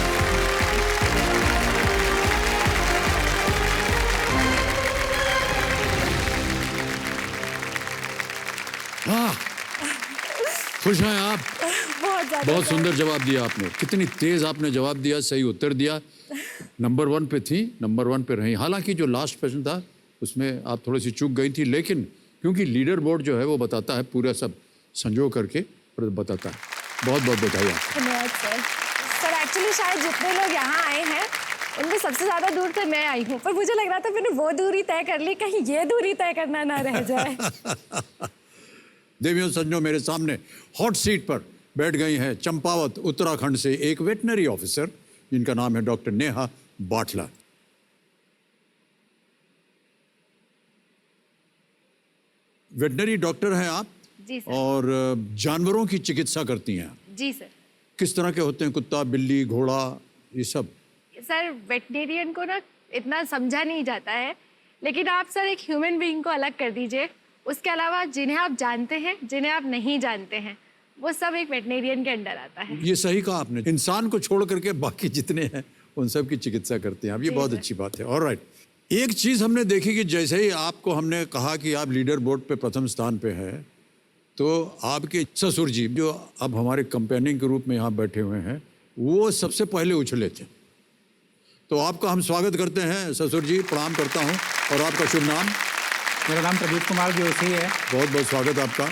हाँ, खुश हैं आप? बहुत सुंदर जवाब दिया आपने। कितनी तेज आपने जवाब दिया, सही उत्तर दिया। नंबर 1 पे थी, नंबर 1 पे रही। हालांकि जो लास्ट प्रश्न था उसमें आप थोड़ी सी चूक गई थी, लेकिन क्योंकि लीडर बोर्ड जो है वो बताता है, पूरा सब संजो करके बताता है। बहुत बहुत बधाई आपको। धन्यवाद सर। सर एक्चुअली शायद जितने लोग यहाँ आए हैं उनमें सबसे ज़्यादा दूर तो मैं आई हूँ, पर मुझे लग रहा था मैंने वो दूरी तय कर ली, कहीं ये दूरी तय करना ना रह जाए। देवियों सज्जनों, मेरे सामने हॉट सीट पर बैठ गई हैं चंपावत उत्तराखंड से एक वेटनरी ऑफिसर जिनका नाम है डॉक्टर नेहा बाटला। वेटनरी डॉक्टर हैं आप? जी सर। और जानवरों की चिकित्सा करती हैं? जी सर। किस तरह के होते हैं? कुत्ता, बिल्ली, घोड़ा, ये सब? सर वेटनेरियन को ना इतना समझा नहीं जाता है, लेकिन आप सर एक ह्यूमन बीइंग को अलग कर दीजिए, उसके अलावा जिन्हें आप जानते हैं, जिन्हें आप नहीं जानते हैं, वो सब एक वेटनेरियन के अंडर आता है। ये सही कहा आपने। इंसान को छोड़ करके बाकी जितने हैं उन सब की चिकित्सा करते हैं आप। ये बहुत अच्छी बात है। ऑलराइट, एक चीज हमने देखी कि जैसे ही आपको हमने कहा कि आप लीडर बोर्ड पे प्रथम स्थान पे हैं, तो आपके ससुर जी जो अब हमारे कंपेनियन के रूप में यहाँ बैठे हुए हैं, वो सबसे पहले उछले थे। तो आपका हम स्वागत करते हैं ससुर जी, प्रणाम करता हूँ। और आपका शुभ नाम? मेरा नाम प्रदीप कुमार जोशी है। बहुत बहुत स्वागत आपका।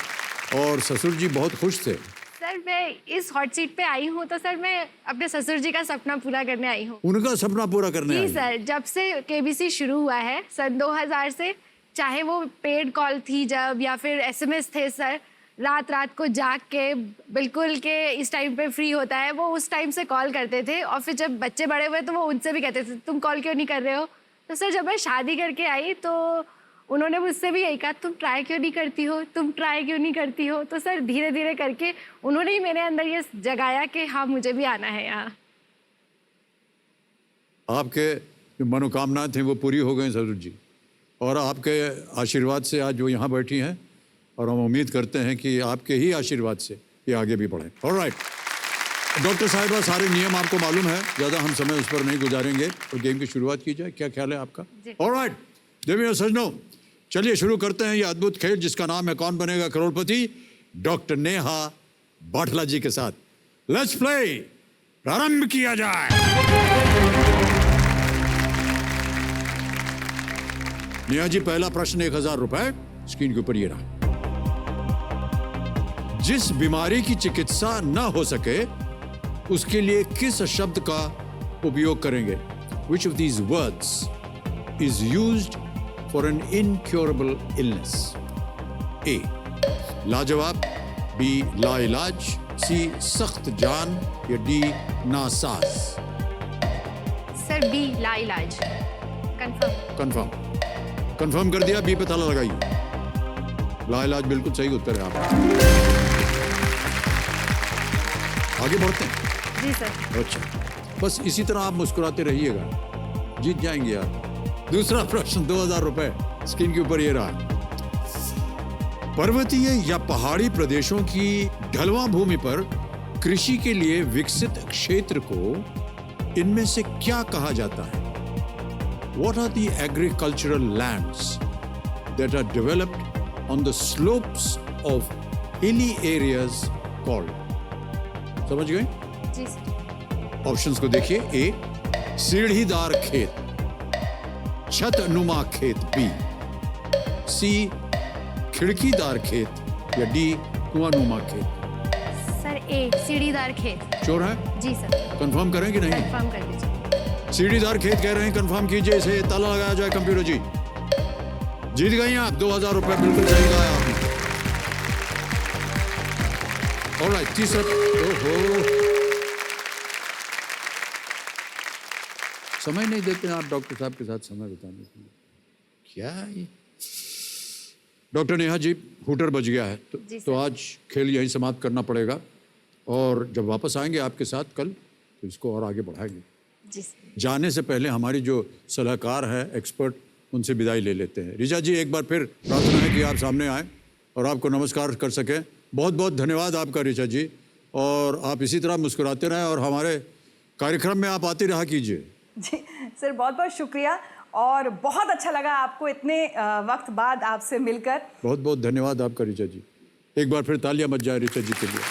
और ससुर जी बहुत खुश थे। सर मैं इस हॉट सीट पे आई हूँ तो सर मैं अपने ससुर जी का सपना पूरा करने आई हूँ। उनका सपना पूरा करने आई? जी सर, जब से केबीसी शुरू हुआ है सन 2000 से, चाहे वो पेड कॉल थी जब या फिर एसएमएस थे सर, रात रात को जाग के बिल्कुल के इस टाइम पे फ्री होता है, वो उस टाइम से कॉल करते थे। और फिर जब बच्चे बड़े हुए तो वो उनसे भी कहते थे तुम कॉल क्यों नहीं कर रहे हो। तो सर जब मैं शादी करके आई तो उन्होंने मुझसे भी यही कहा तुम ट्राई क्यों नहीं करती हो, तुम ट्राई क्यों नहीं करती हो। तो सर धीरे धीरे करके उन्होंने ही मेरे अंदर ये जगाया कि हाँ मुझे भी आना है यहाँ। आपके जो मनोकामनाएं थी वो पूरी हो गई ससुर जी, और आपके आशीर्वाद से आज वो यहाँ बैठी हैं, और हम उम्मीद करते हैं कि आपके ही आशीर्वाद से ये आगे भी बढ़ें। ऑलराइट डॉक्टर साहिबा, सारे नियम आपको मालूम है, ज़्यादा हम समय उस पर नहीं गुजारेंगे और गेम की शुरुआत की जाए। क्या ख्याल है आपका? ऑलराइट देवियों सज्जनों, चलिए शुरू करते हैं ये अद्भुत खेल जिसका नाम है कौन बनेगा करोड़पति, डॉक्टर नेहा बाटला जी के साथ। लेट्स प्ले, प्रारंभ किया जाए। नेहा जी, पहला प्रश्न 1000 रुपए स्क्रीन के ऊपर ये रहा। जिस बीमारी की चिकित्सा न हो सके उसके लिए किस शब्द का उपयोग करेंगे? Which of these words is used for an incurable illness? A. लाजवाब, B. लाइलाज, C. सख्त जान, या D. नासाज? सर बी, लाइलाज। कंफर्म कर दिया। बी पे ताला लगाइए। लाइलाज बिल्कुल सही उत्तर है आपका। आगे बढ़ते हैं। जी सर। अच्छा, बस इसी तरह आप मुस्कुराते रहिएगा, जीत जाएंगे आप। दूसरा प्रश्न 2000 रुपए स्क्रीन के ऊपर ये रहा। पर्वतीय या पहाड़ी प्रदेशों की ढलवां भूमि पर कृषि के लिए विकसित क्षेत्र को इनमें से क्या कहा जाता है? What are the agricultural lands that are developed on the slopes of hilly areas called? समझ गए? जी सर। ऑप्शंस को देखिए। ए. सीढ़ीदार खेत, छतनुमा खेत, बी. सी. खिड़कीदार खेत, या डी. कुआंनुमा खेत? सर ए, सीढ़ीदार खेत। श्योर है? जी सर। कंफर्म करें कि नहीं? कंफर्म कर दीजिए। सीढ़ीदार खेत कह रहे हैं, कंफर्म कीजिए। इसे ताला लगाया जाए कंप्यूटर जी। जीत गई आप 2000 रुपए, बिल्कुल सही कहा आपने। ऑलराइट, तीसरा। ओहो, समय नहीं देते हैं आप डॉक्टर साहब के साथ समय बिताने के लिए, क्या ये। डॉक्टर नेहा जी, हूटर बज गया है तो आज खेल यहीं समाप्त करना पड़ेगा, और जब वापस आएंगे आपके साथ कल तो इसको और आगे बढ़ाएंगे। जी जाने से पहले हमारी जो सलाहकार है, एक्सपर्ट, उनसे विदाई ले लेते हैं। ऋचा जी, एक बार फिर प्रार्थना है कि आप सामने आएँ और आपको नमस्कार कर सकें। बहुत बहुत धन्यवाद आपका ऋचा जी, और आप इसी तरह मुस्कुराते रहें और हमारे कार्यक्रम में आप आते रहा कीजिए। जी सर, बहुत बहुत शुक्रिया, और बहुत अच्छा लगा आपको इतने वक्त बाद आपसे मिलकर। बहुत बहुत धन्यवाद आपका ऋचा जी। एक बार फिर तालियां बज जाए ऋचा जी के लिए।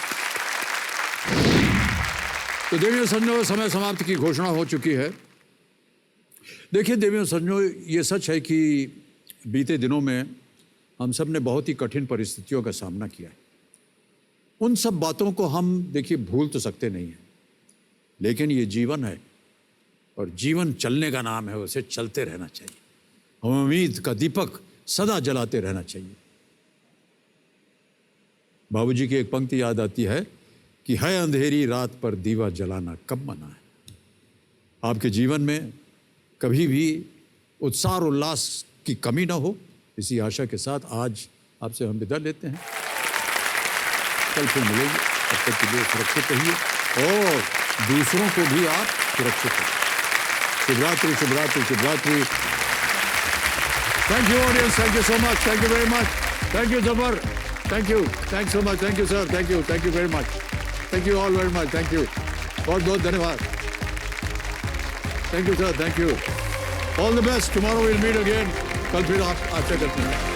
तो देवियों सज्जनों, समय समाप्ति की घोषणा हो चुकी है। देखिए देवियों सज्जनों, ये सच है कि बीते दिनों में हम सब ने बहुत ही कठिन परिस्थितियों का सामना किया है। उन सब बातों को हम देखिए भूल तो सकते नहीं हैं, लेकिन ये जीवन है और जीवन चलने का नाम है, उसे चलते रहना चाहिए। हम उम्मीद का दीपक सदा जलाते रहना चाहिए। बाबूजी की एक पंक्ति याद आती है कि है अंधेरी रात पर दीवा जलाना कब मना है। आपके जीवन में कभी भी उत्साह और उल्लास की कमी ना हो, इसी आशा के साथ आज आपसे हम विदा लेते हैं। कल फिर मिलेंगे, तब तक के लिए सुरक्षित रहिए और दूसरों को भी आप सुरक्षित रखिए। शुभरात्रि, शुभरात्रि, शुभरात्रि। Thank you audience, thank you so much, thank you very much, thank you जबर, thank you, thanks so much, thank you sir, thank you very much, thank you all very much, thank you, बहुत बहुत धन्यवाद, thank you sir, thank you, all the best. Tomorrow will meet again. कल फिर आप आशा करते हैं।